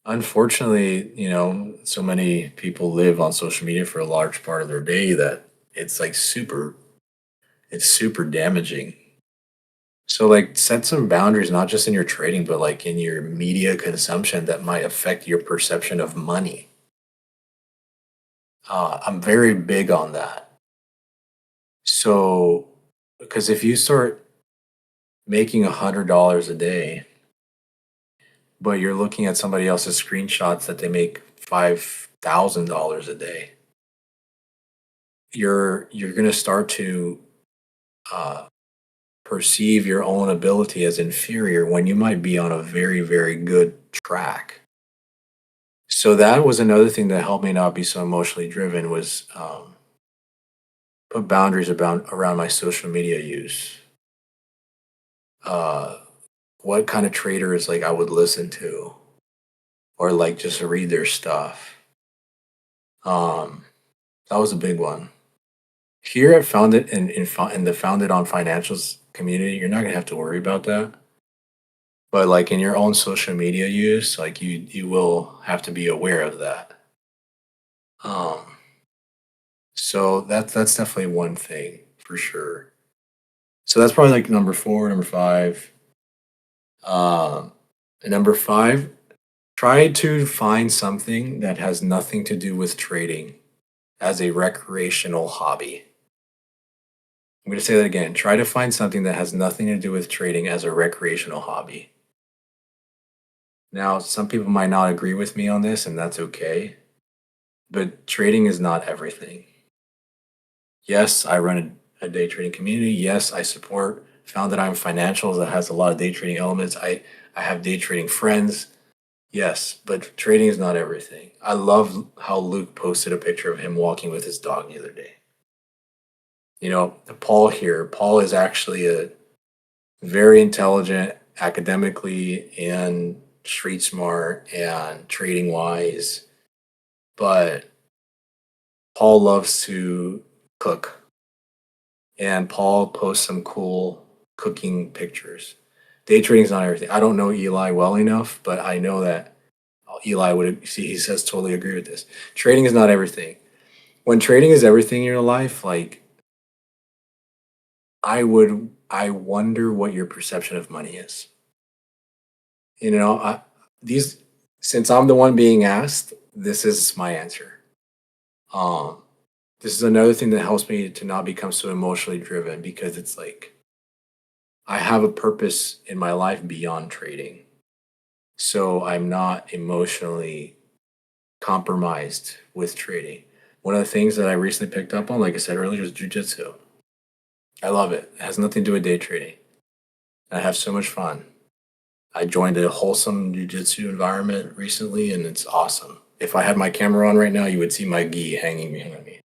unfortunately, so many people live on social media for a large part of their day that it's like it's super damaging. So like set some boundaries not just in your trading but like in your media consumption that might affect your perception of money. I'm very big on that. So because if you start making $100 a day, but you're looking at somebody else's screenshots that they make $5,000 a day, you're going to start to uh, perceive your own ability as inferior when you might be on a very, very good track. So that was another thing that helped me not be so emotionally driven was put boundaries around my social media use. Uh, what kind of traders like I would listen to or like just read their stuff. Um, that was a big one. Here at Founded in the Founded on Financials community, you're not gonna have to worry about that. But like in your own social media use, like you will have to be aware of that. Um, so that's definitely one thing for sure. So that's probably like number four, number five. Um, and number five, try to find something that has nothing to do with trading as a recreational hobby. I'm going to say that again. Try to find something that has nothing to do with trading as a recreational hobby. Now, some people might not agree with me on this, and that's okay. But trading is not everything. Yes, I run a day trading community. Yes, I support Founded on Financials that has a lot of day trading elements. I have day trading friends. Yes, but trading is not everything. I love how Luke posted a picture of him walking with his dog the other day. Paul here, Paul is actually a very intelligent academically and street smart and trading wise, but Paul loves to cook and Paul posts some cool cooking pictures. Day trading is not everything. I don't know Eli well enough, but I know that Eli would see. He says totally agree with this. Trading is not everything. When trading is everything in your life, like I wonder what your perception of money is. These since I'm the one being asked, this is my answer. Um, this is another thing that helps me to not become so emotionally driven because it's like I have a purpose in my life beyond trading. So I'm not emotionally compromised with trading. One of the things that I recently picked up on, like I said earlier, is jujitsu. I love it. It has nothing to do with day trading. I have so much fun. I joined a wholesome jujitsu environment recently, and it's awesome. If I had my camera on right now, you would see my gi hanging behind me.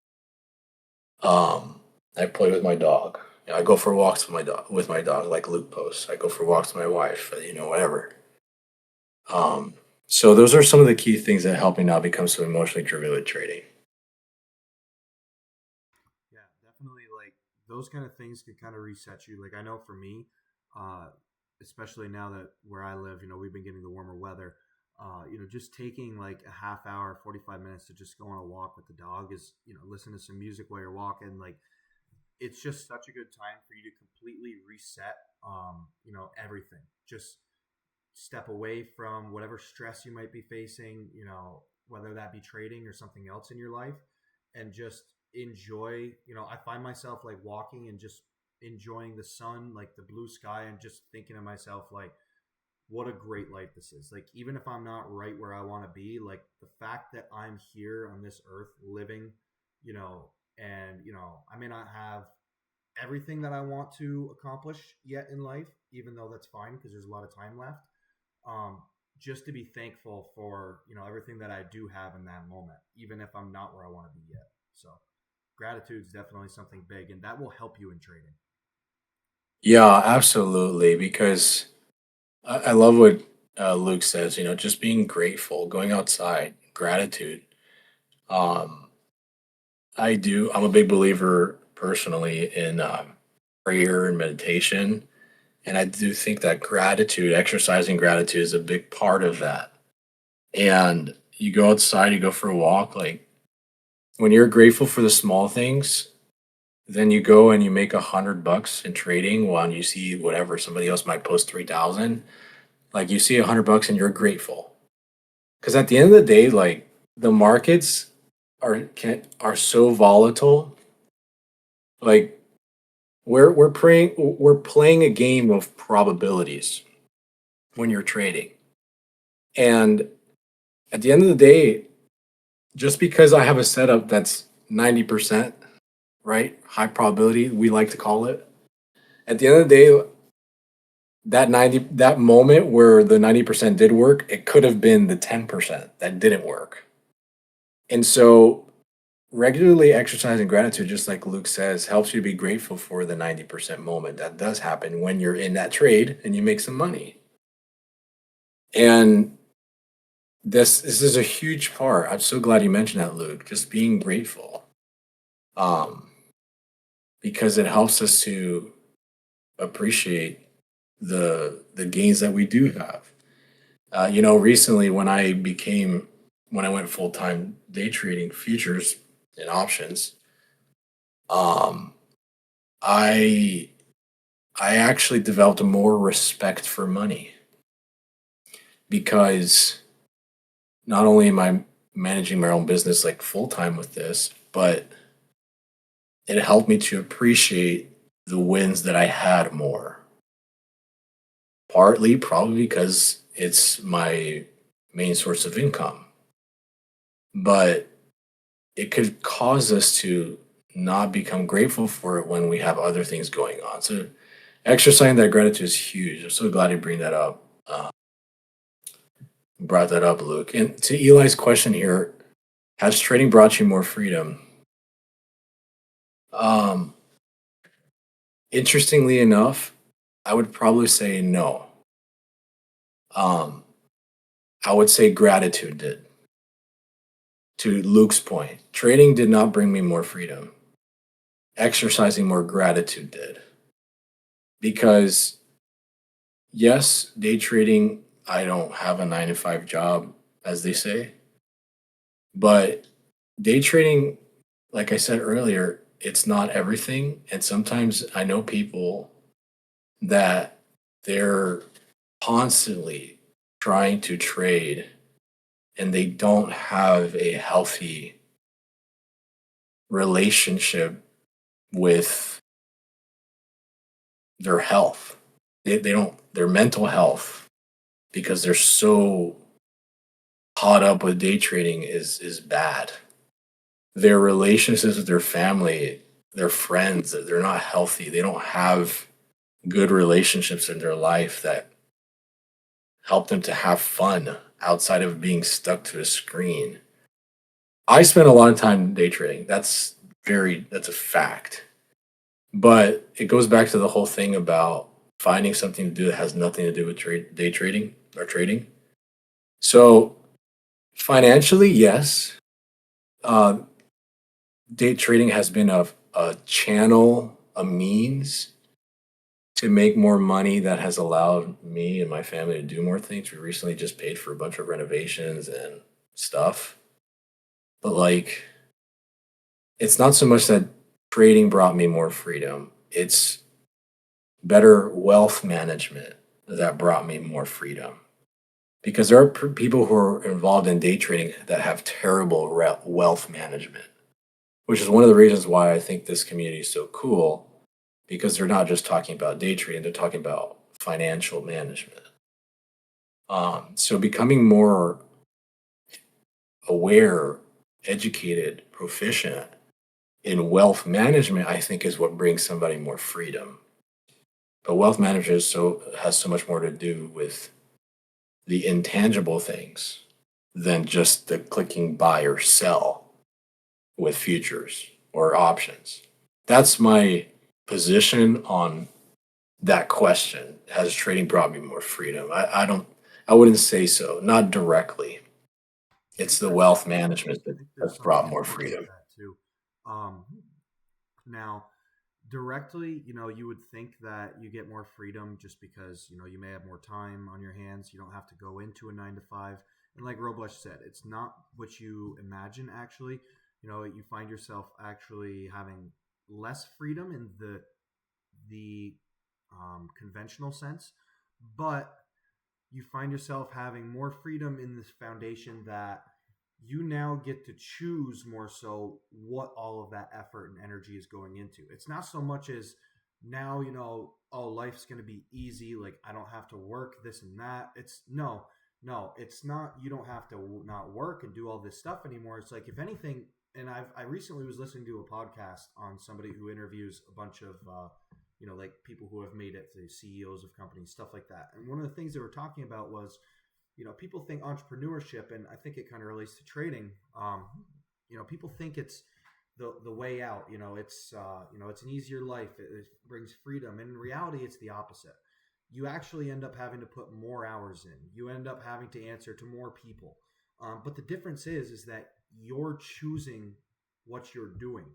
I play with my dog. You know, I go for walks with my dog. Like Luke posts. I go for walks with my wife. Whatever. Um, so those are some of the key things that help me not become so emotionally driven with trading. Yeah, definitely. Like those kind of things can kind of reset you. Like I know for me, uh, especially now that where I live, we've been getting the warmer weather. Just taking like a half hour, 45 minutes to just go on a walk with the dog is, listen to some music while you're walking. Like it's just such a good time for you to completely reset, everything. Just step away from whatever stress you might be facing, whether that be trading or something else in your life, and just enjoy. I find myself like walking and just enjoying the sun, like the blue sky, and just thinking to myself, like, what a great life this is. Like, even if I'm not right where I want to be, like the fact that I'm here on this earth living, and, I may not have everything that I want to accomplish yet in life, even though that's fine because there's a lot of time left. Um, just to be thankful for everything that I do have in that moment, even if I'm not where I want to be yet. So gratitude is definitely something big, and that will help you in trading. Yeah, absolutely. Because I love what Luke says. Just being grateful, going outside, gratitude. Um, I do. I'm a big believer personally in prayer and meditation. And I do think that gratitude, exercising gratitude, is a big part of that. And you go outside, you go for a walk. Like when you're grateful for the small things, then you go and you make $100 in trading while you see whatever somebody else might post 3,000. Like you see $100 and you're grateful. Because at the end of the day, like the markets are so volatile. Like we're playing a game of probabilities when you're trading. And at the end of the day, just because I have a setup that's 90%, right? High probability, we like to call it. At the end of the day, that moment where the 90% did work, it could have been the 10% that didn't work. And so regularly exercising gratitude, just like Luke says, helps you be grateful for the 90% moment that does happen when you're in that trade and you make some money. And this is a huge part. I'm so glad you mentioned that, Luke. Just being grateful, um, because it helps us to appreciate the gains that we do have. Recently when I went full time day trading futures and options, um, I I actually developed a more respect for money because not only am I managing my own business like full time with this, but it helped me to appreciate the wins that I had more. Partly, probably because it's my main source of income, but it could cause us to not become grateful for it when we have other things going on. So, exercising that gratitude is huge. I'm so glad you brought that up, Luke. And to Eli's question here, has trading brought you more freedom? Um, Interestingly enough, I would probably say no. Um, I would say gratitude did. To Luke's point, trading did not bring me more freedom. Exercising more gratitude did. Because, yes, day trading, I don't have a 9 to 5 job, as they say. But day trading, like I said earlier, it's not everything. And sometimes I know people that they're constantly trying to trade and they don't have a healthy relationship with their health. They don't, their mental health, because they're so caught up with day trading is bad. their relationships with their family, their friends, they're not healthy. They don't have good relationships in their life that help them to have fun outside of being stuck to a screen. I spend a lot of time day trading. That's a fact. But it goes back to the whole thing about finding something to do that has nothing to do with day trading or trading. So financially, yes, uh, day trading has been a channel, a means to make more money that has allowed me and my family to do more things. We recently just paid for a bunch of renovations and stuff. But like, it's not so much that trading brought me more freedom. It's better wealth management that brought me more freedom. Because there are people who are involved in day trading that have terrible wealth management, which is one of the reasons why I think this community is so cool. Because they're not just talking about day trading; they're talking about financial management. So becoming more aware, educated, proficient in wealth management, I think, is what brings somebody more freedom. But wealth management has so much more to do with the intangible things than just the clicking buy or sell with futures or options. That's my position on that question. Has trading brought me more freedom? I wouldn't say so, not directly. I It's think the there's wealth management I that think has there's some brought more support to freedom. that too. Um, Now, directly, you would think that you get more freedom just because, you may have more time on your hands. You don't have to go into a 9 to 5. And like Roblesh said, it's not what you imagine actually. You find yourself actually having less freedom in the conventional sense, but you find yourself having more freedom in this foundation that you now get to choose more so what all of that effort and energy is going into. It's not so much as now, oh, life's going to be easy. Like, I don't have to work this and that. It's no, no, it's not. You don't have to not work and do all this stuff anymore. It's like, if anything, and I recently was listening to a podcast on somebody who interviews a bunch of, like people who have made it to CEOs of companies, stuff like that. And one of the things they were talking about was, people think entrepreneurship, and I think it kind of relates to trading. People think it's the way out. It's an easier life. It brings freedom, and in reality, it's the opposite. You actually end up having to put more hours in. You end up having to answer to more people. But the difference is that you're choosing what you're doing.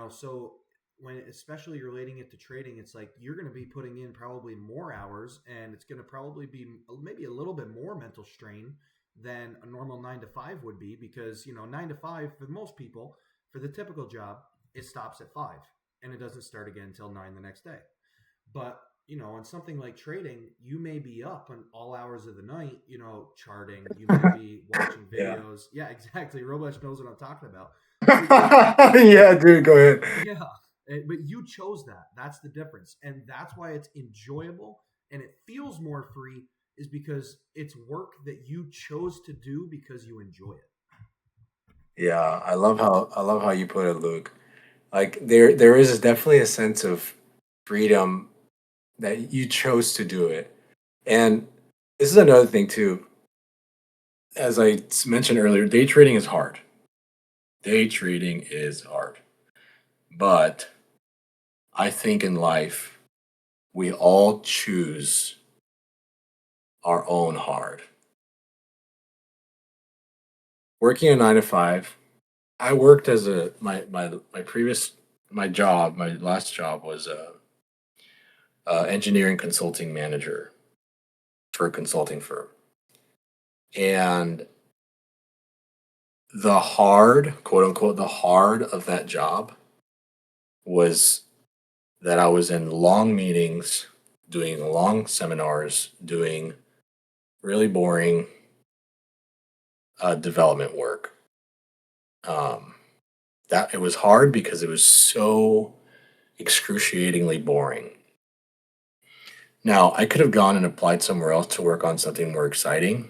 So when especially relating it to trading, it's like you're going to be putting in probably more hours, and it's going to probably be maybe a little bit more mental strain than a normal 9 to 5 would be, because 9 to 5 for most people, for the typical job, it stops at 5 and it doesn't start again until 9 the next day. But on something like trading, you may be up on all hours of the night, charting. You may be watching Yeah. videos. Yeah, exactly. Robesh knows what I'm talking about. But Yeah, dude, go ahead. yeah, but you chose that. That's the difference, and that's why it's enjoyable and it feels more free. Is because it's work that you chose to do because you enjoy it. Yeah, I love how you put it, Luke. Like there is definitely a sense of freedom that you chose to do it. And this is another thing too. As I mentioned earlier, day trading is hard. Day trading is hard. But I think in life, we all choose our own hard. Working a 9 to 5, I worked as my job, my last job was a engineering consulting manager for a consulting firm. And the hard, quote unquote, the hard of that job was that I was in long meetings, doing long seminars, doing really boring development work. Um, that it was hard because it was so excruciatingly boring. Now, I could have gone and applied somewhere else to work on something more exciting.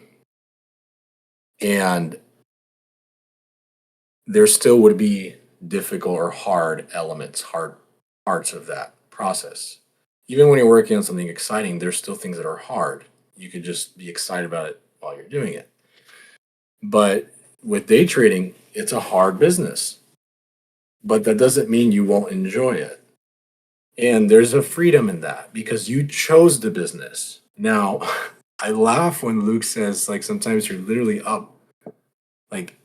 And there still would be difficult or hard elements, hard parts of that process. Even when you're working on something exciting, there's still things that are hard. You could just be excited about it while you're doing it. But with day trading, it's a hard business, but that doesn't mean you won't enjoy it. And there's a freedom in that because you chose the business. Now, I laugh when Luke says, like, sometimes you're literally up, like,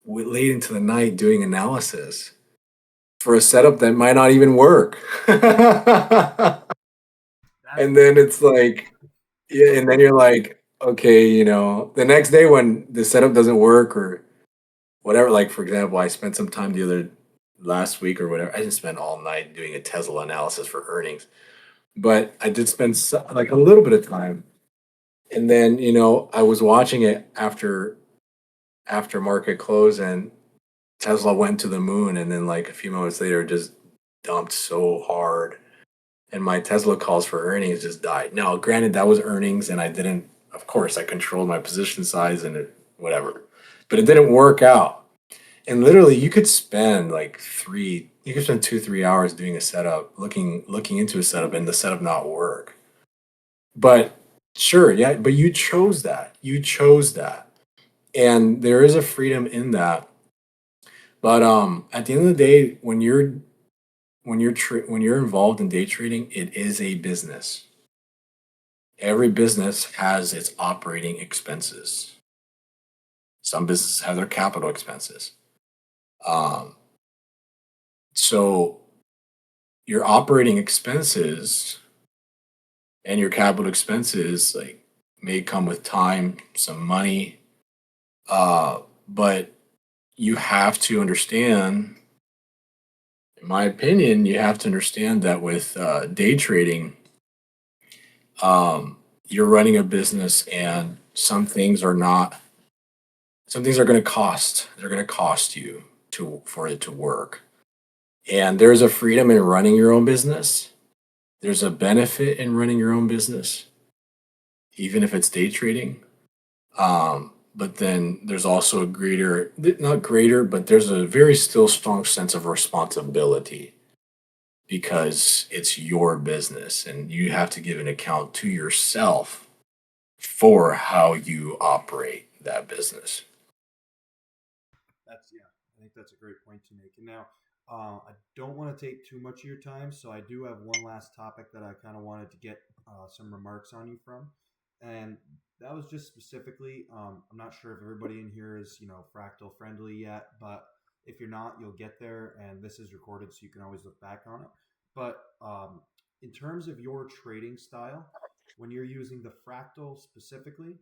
late into the night doing analysis for a setup that might not even work. That's And then it's like, yeah, and then you're like, okay, the next day when the setup doesn't work or whatever, like for example, I spent some time the other last week or whatever. I didn't spend all night doing a Tesla analysis for earnings, but I did spend like a little bit of time. And then, I was watching it after market close and Tesla went to the moon and then like a few moments later it just dumped so hard and my Tesla calls for earnings just died. Now, granted, that was earnings, and I didn't. Of course, I controlled my position size and whatever, but it didn't work out. And literally, you could spend 2, 3 hours doing a setup, looking into a setup, and the setup not work. But sure, yeah, but you chose that. You chose that, and there is a freedom in that. But at the end of the day, when you're involved in day trading, it is a business. Every business has its operating expenses. Some businesses have their capital expenses. Um, so your operating expenses and your capital expenses like may come with time, some money, but you have to understand. In my opinion, you have to understand that with day trading, you're running a business, and some things are going to cost. They're going to cost you for it to work. And there's a freedom in running your own business. There's a benefit in running your own business, even if it's day trading. But then there's also a not greater, but there's a very still strong sense of responsibility because it's your business and you have to give an account to yourself for how you operate that business. That's yeah. I think that's a great point to make. And now, I don't want to take too much of your time, so I do have one last topic that I kind of wanted to get some remarks on you from, and that was just specifically. I'm not sure if everybody in here is fractal friendly yet, but if you're not, you'll get there. And this is recorded, so you can always look back on it. But in terms of your trading style, when you're using the fractal specifically,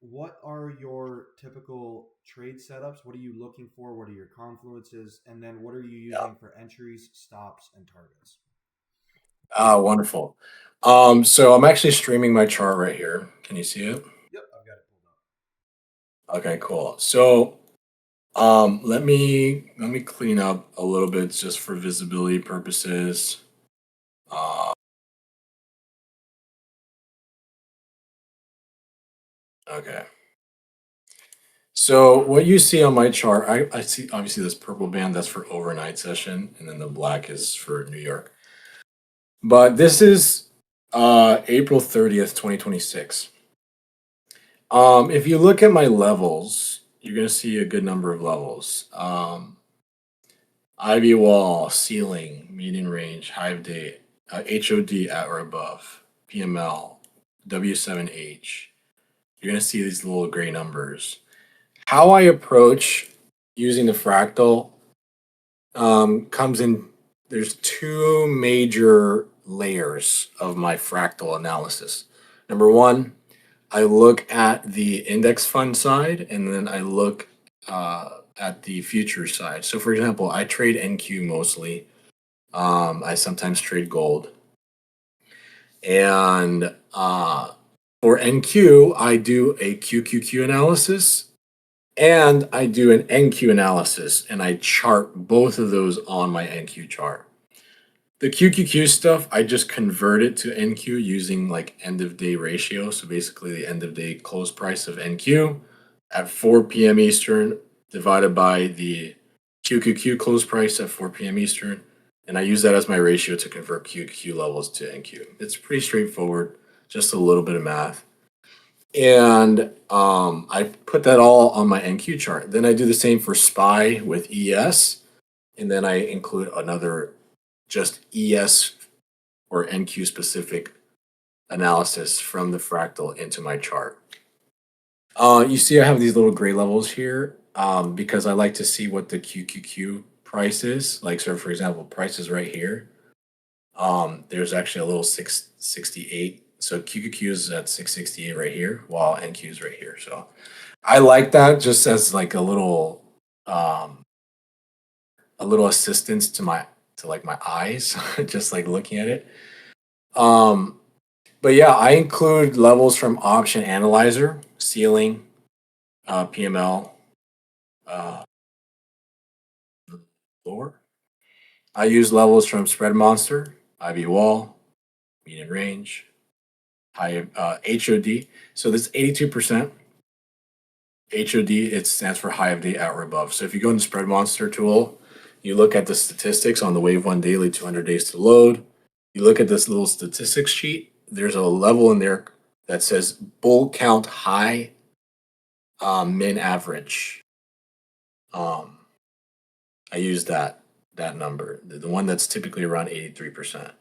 what are your typical trade setups? What are you looking for? What are your confluences? And then what are you Yeah. using for entries, stops, and targets? Ah, wonderful. So I'm actually streaming my chart right here. Can you see it? Yep, I've got it pulled up. Okay, cool. So let me clean up a little bit just for visibility purposes. Uh, okay. So what you see on my chart, I see obviously this purple band that's for overnight session, and then the black is for New York. But this is April 30th, 2026. If you look at my levels, you're gonna see a good number of levels. Ivy wall, ceiling, median range, hive date, HOD at or above, PML, W7H. You're gonna see these little gray numbers. How I approach using the fractal comes in. There's two major layers of my fractal analysis. Number one, I look at the index fund side, and then I look at the future side. So, for example, I trade NQ mostly. I sometimes trade gold, and for NQ, I do a QQQ analysis and I do an NQ analysis, and I chart both of those on my NQ chart. The QQQ stuff, I just convert it to NQ using like end of day ratio. So basically, the end of day close price of NQ at 4 p.m. Eastern divided by the QQQ close price at 4 p.m. Eastern, and I use that as my ratio to convert QQQ levels to NQ. It's pretty straightforward, just a little bit of math. And I put that all on my NQ chart. Then I do the same for SPY with ES, and then I include another just ES or NQ specific analysis from the fractal into my chart. You see I have these little gray levels here because I like to see what the QQQ price is. Like, so for example, price is right here. There's actually a little 668. So QQQ is at 668 right here, while NQ is right here. So I like that just as like um, a little assistance to my eyes, just like looking at it. Um, but yeah, I include levels from Option Analyzer, Ceiling, PML, uh, floor. I use levels from Spread Monster, IV Wall, Median Range, high HOD. So this 82% HOD, it stands for high of day at or above. So if you go in the Spread Monster tool, you look at the statistics on the Wave 1 daily, 200 days to load. You look at this little statistics sheet. There's a level in there that says bull count high, min average. I use that number, the one that's typically around 83%.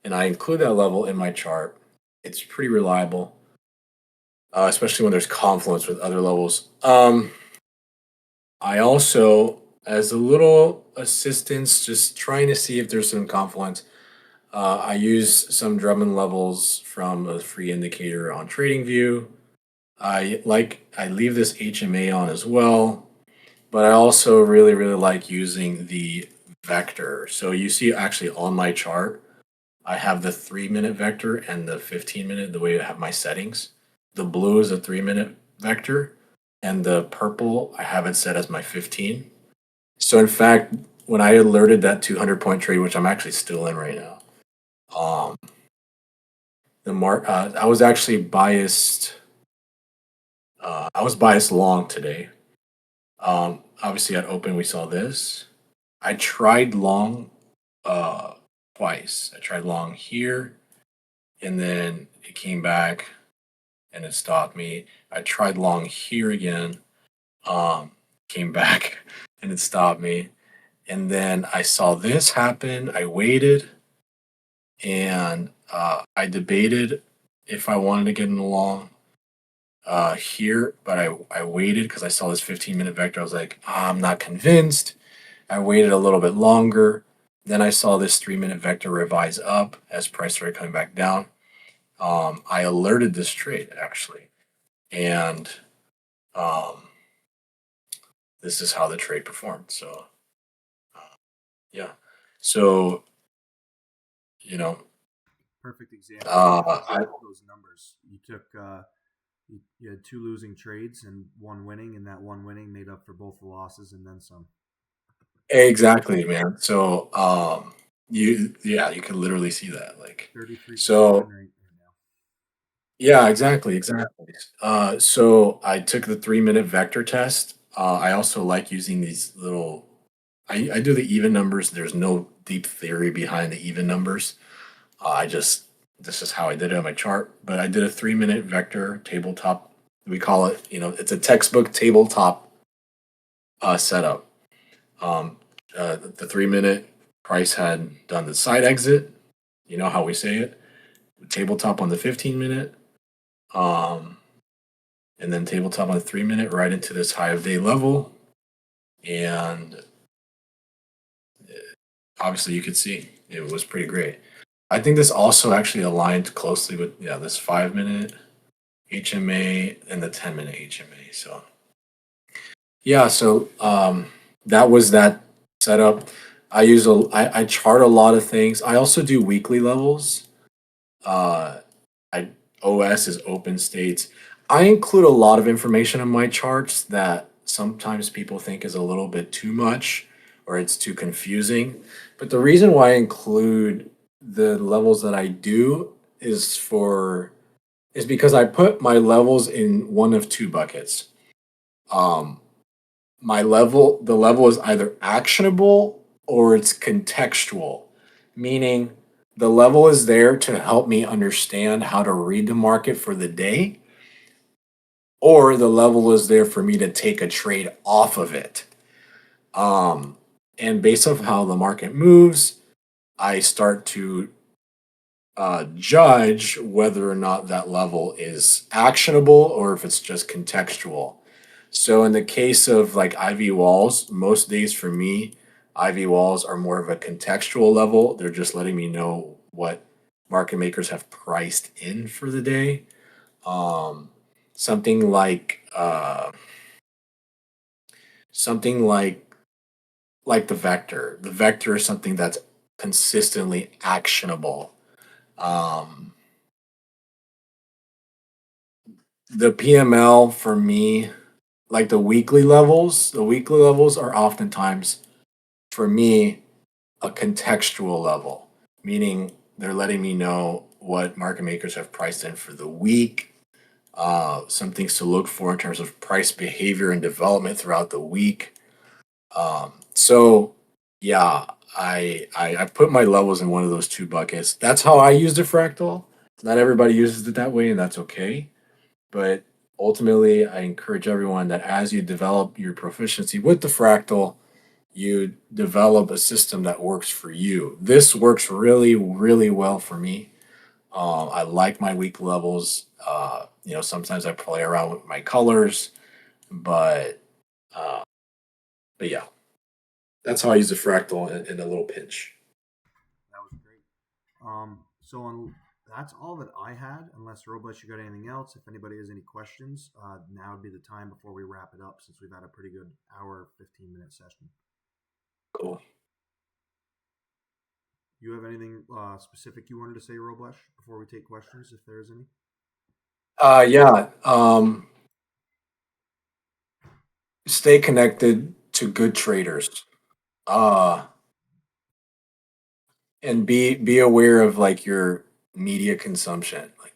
And I include that level in my chart. It's pretty reliable, especially when there's confluence with other levels. I also, as a little assistance, just trying to see if there's some confluence, I use some Drummond levels from a free indicator on TradingView. I leave this HMA on as well, but I also really, really like using the vector. So you see actually on my chart, I have the 3-minute vector and the 15-minute, the way I have my settings. The blue is a 3-minute vector, and the purple, I have it set as my 15. So in fact, when I alerted that 200-point trade, which I'm actually still in right now, um, I was actually biased. I was biased long today. Obviously, at open, we saw this. I tried long twice. I tried long here, and then it came back and it stopped me. I tried long here again, came back and it stopped me. And then I saw this happen. I waited and I debated if I wanted to get in the long here, but I waited because I saw this 15-minute vector. I was like, I'm not convinced. I waited a little bit longer. Then I saw this 3-minute vector revise up as price started coming back down. I alerted this trade actually, and um, this is how the trade performed. So yeah, so you know, Perfect example of I those numbers. You took you had two losing trades and one winning, and that one winning made up for both the losses and then some. exactly, man. So you can literally see that, like, 33% win so rate right now. yeah, exactly. So I took the 3-minute vector test. I also like using these little. I do the even numbers. There's no deep theory behind the even numbers. I just this is how I did it on my chart. But I did a 3-minute vector tabletop. We call it. It's a textbook tabletop setup. Um, the 3-minute price had done the side exit. You know how we say it. Tabletop on the 15-minute. Um, and then tabletop on the 3-minute right into this high of day level. And obviously you could see it was pretty great. I think this also actually aligned closely with this 5-minute HMA and the 10-minute HMA. So that was that setup. I chart a lot of things. I also do weekly levels. Uh, I OS is open states. I include a lot of information in my charts that sometimes people think is a little bit too much or it's too confusing. But the reason why I include the levels that I do is because I put my levels in one of two buckets. Um, the level is either actionable or it's contextual, meaning the level is there to help me understand how to read the market for the day, or the level is there for me to take a trade off of it. Um, and based off how the market moves, I start to judge whether or not that level is actionable or if it's just contextual. So in the case of like IV walls, most days for me, IV walls are more of a contextual level. They're just letting me know what market makers have priced in for the day. Um, something like something like the vector. The vector is something that's consistently actionable. Um, the PML for me, like the weekly levels are oftentimes for me a contextual level, meaning they're letting me know what market makers have priced in for the week, some things to look for in terms of price behavior and development throughout the week. So yeah, I put my levels in one of those two buckets. That's how I use the fractal. Not everybody uses it that way, and that's okay. But ultimately, I encourage everyone that as you develop your proficiency with the fractal, you develop a system that works for you. This works really, really well for me. I like my weak levels. Sometimes I play around with my colors, but uh, but yeah, that's how I use the fractal in a little pinch. That was great. That's all that I had. Unless Roblesh, you got anything else? If anybody has any questions, now would be the time before we wrap it up, since we've had a pretty good hour, 15-minute session. Cool. You have anything specific you wanted to say, Roblesh, before we take questions, if there is any? Yeah. Stay connected to good traders. Uh, and be aware of like your media consumption. Like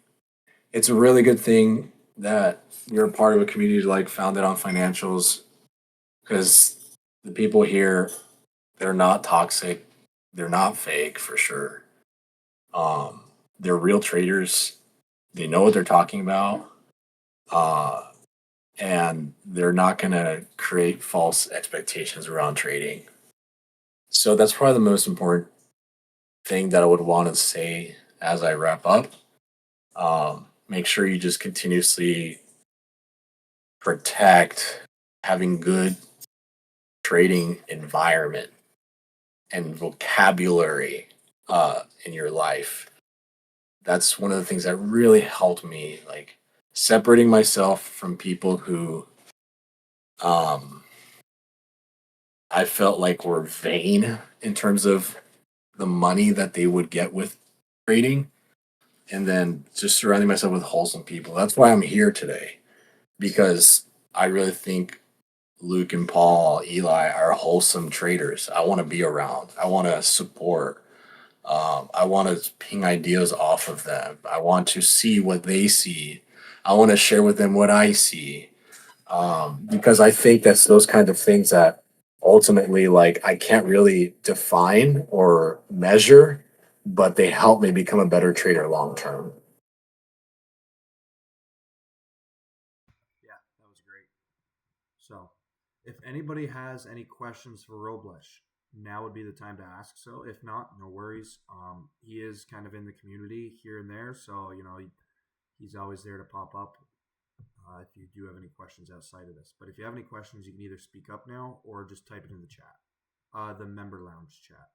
it's a really good thing that you're a part of a community like Founded on Financials because the people here, they're not toxic, they're not fake for sure. Um, they're real traders. They know what they're talking about, uh, and they're not going to create false expectations around trading. So that's probably the most important thing that I would want to say as I wrap up. Make sure you just continuously protect having good trading environment and vocabulary in your life. That's one of the things that really helped me, like separating myself from people who um, I felt like were vain in terms of the money that they would get with trading, and then just surrounding myself with wholesome people. That's why I'm here today because I really think Luke and Paul, Eli are wholesome traders. I want to be around. I want to support. I want to ping ideas off of them. I want to see what they see. I want to share with them what I see. Because I think that's those kind of things that ultimately, like, I can't really define or measure, but they help me become a better trader long term. Yeah, that was great. So, if anybody has any questions for Roblesh, now would be the time to ask. So, if not, no worries. He is kind of in the community here and there, so he's always there to pop up if you do have any questions outside of this. But if you have any questions, you can either speak up now or just type it in the chat, the member lounge chat.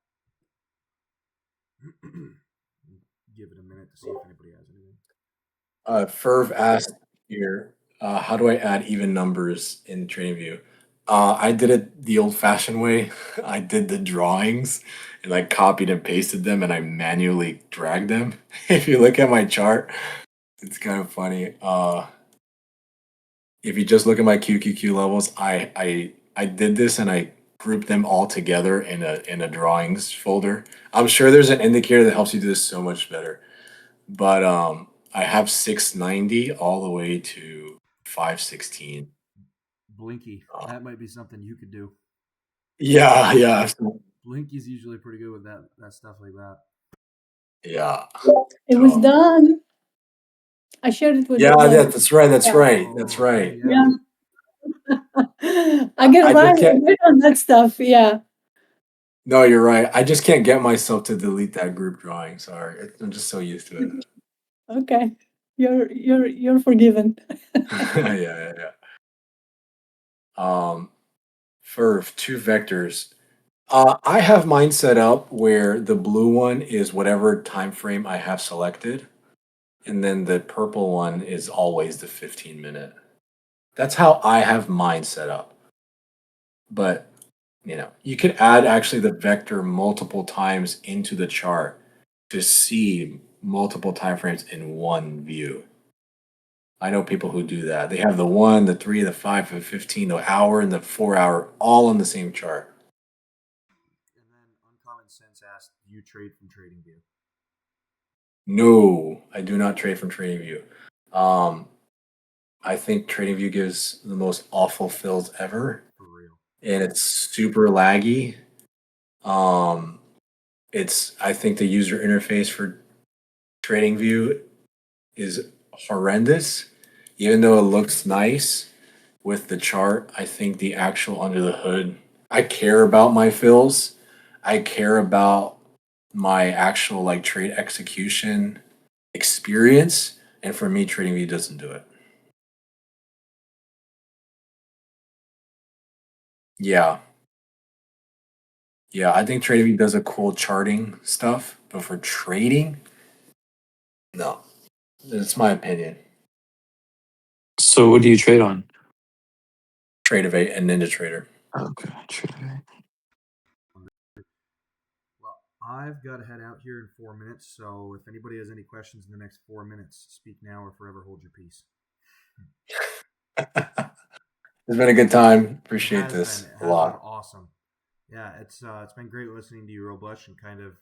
Give it a minute to see if anybody has anything. Ferv asked here, how do I add even numbers in TradingView? I did it the old-fashioned way. I did the drawings and I copied and pasted them and I manually dragged them. If you look at my chart, it's kind of funny. If you just look at my QQQ levels, I did this and I grouped them all together in a drawings folder. I'm sure there's an indicator that helps you do this so much better. But I have 690 all the way to 516. Blinky. That might be something you could do. Yeah, yeah, Blinky's usually pretty good with that stuff like that. yeah. It was So done. I shared it with yeah, Roblesh. that's right. That's Yeah. right. That's Oh, okay, right. yeah. Yeah. I get I right just can't. on that stuff. Yeah. No, you're right. I just can't get myself to delete that group drawing. Sorry, I'm just so used to it. Okay. You're forgiven. Yeah, yeah, yeah. Um, for two vectors, I have mine set up where the blue one is whatever time frame I have selected, and then the purple one is always the 15-minute. That's how I have mine set up. But you could add actually the vector multiple times into the chart to see multiple time frames in one view. I know people who do that. They have the 1, the 3, the 5, the 15, the hour, and the 4 hour all on the same chart. And then Uncommon Sense asked, "Do you trade from TradingView?" No, I do not trade from TradingView. I think TradingView gives the most awful fills ever, For real. and it's super laggy. Um, I think the user interface for TradingView is horrendous. Even though it looks nice with the chart, I think the actual under the hood, I care about my fills. I care about my actual like trade execution experience. And for me, TradingView doesn't do it. Yeah. Yeah. I think TradingView does a cool charting stuff, but for trading, no. That's my opinion. So what do you trade on? Tradeovate and NinjaTrader. Okay, trade. Well, I've got to head out here in 4 minutes, so if anybody has any questions in the next 4 minutes, speak now or forever hold your peace. It's been a good time. It Appreciate has been. this It a has been lot. awesome. Yeah, it's been great listening to you, Roblesh, and kind of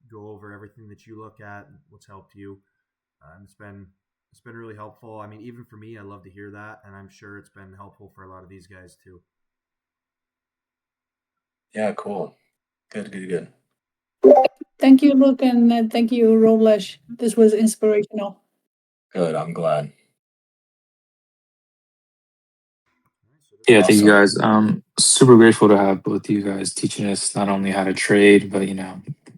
go over everything that you look at, and what's helped you. And it's been really helpful. I mean, even for me, I love to hear that, and I'm sure it's been helpful for a lot of these guys too. Yeah, cool. Good, good, good. Thank you, Luke, and thank you, Roblesh. This was inspirational. Good. I'm glad. All right, so this Yeah, is thank you Awesome. guys. Super grateful to have both of you guys teaching us not only how to trade, but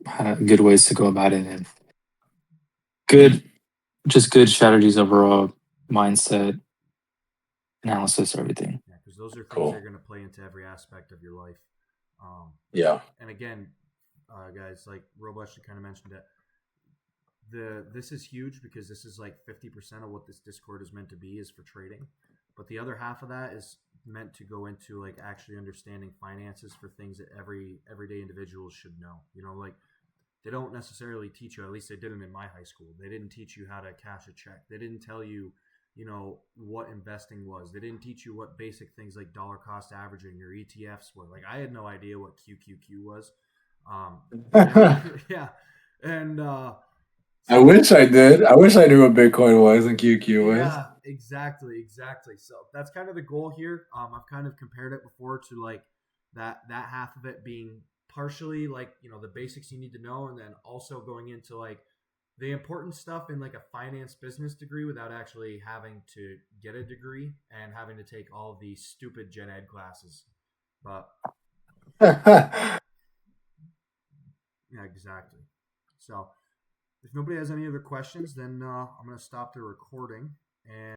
how good ways to go about it and good, just good strategies overall, mindset, analysis, everything. yeah, because those are things that are Cool. going to play into every aspect of your life. Um, Yeah. and again, guys, like Roblesh kind of mentioned it, this is huge because this is like 50% of what this Discord is meant to be is for trading, but the other half of that is meant to go into like actually understanding finances for things that everyday individuals should know. Like they don't necessarily teach you. At least they didn't in my high school. They didn't teach you how to cash a check. They didn't tell you, what investing was. They didn't teach you what basic things like dollar cost averaging or ETFs were. Like I had no idea what QQQ was. Yeah, and I so wish I did. I wish I knew what Bitcoin was and QQ was. yeah, exactly. So that's kind of the goal here. I've kind of compared it before to like that half of it being partially like the basics you need to know, and then also going into like the important stuff in like a finance business degree without actually having to get a degree and having to take all these stupid gen ed classes. But yeah, exactly. So if nobody has any other questions, then I'm going to stop the recording and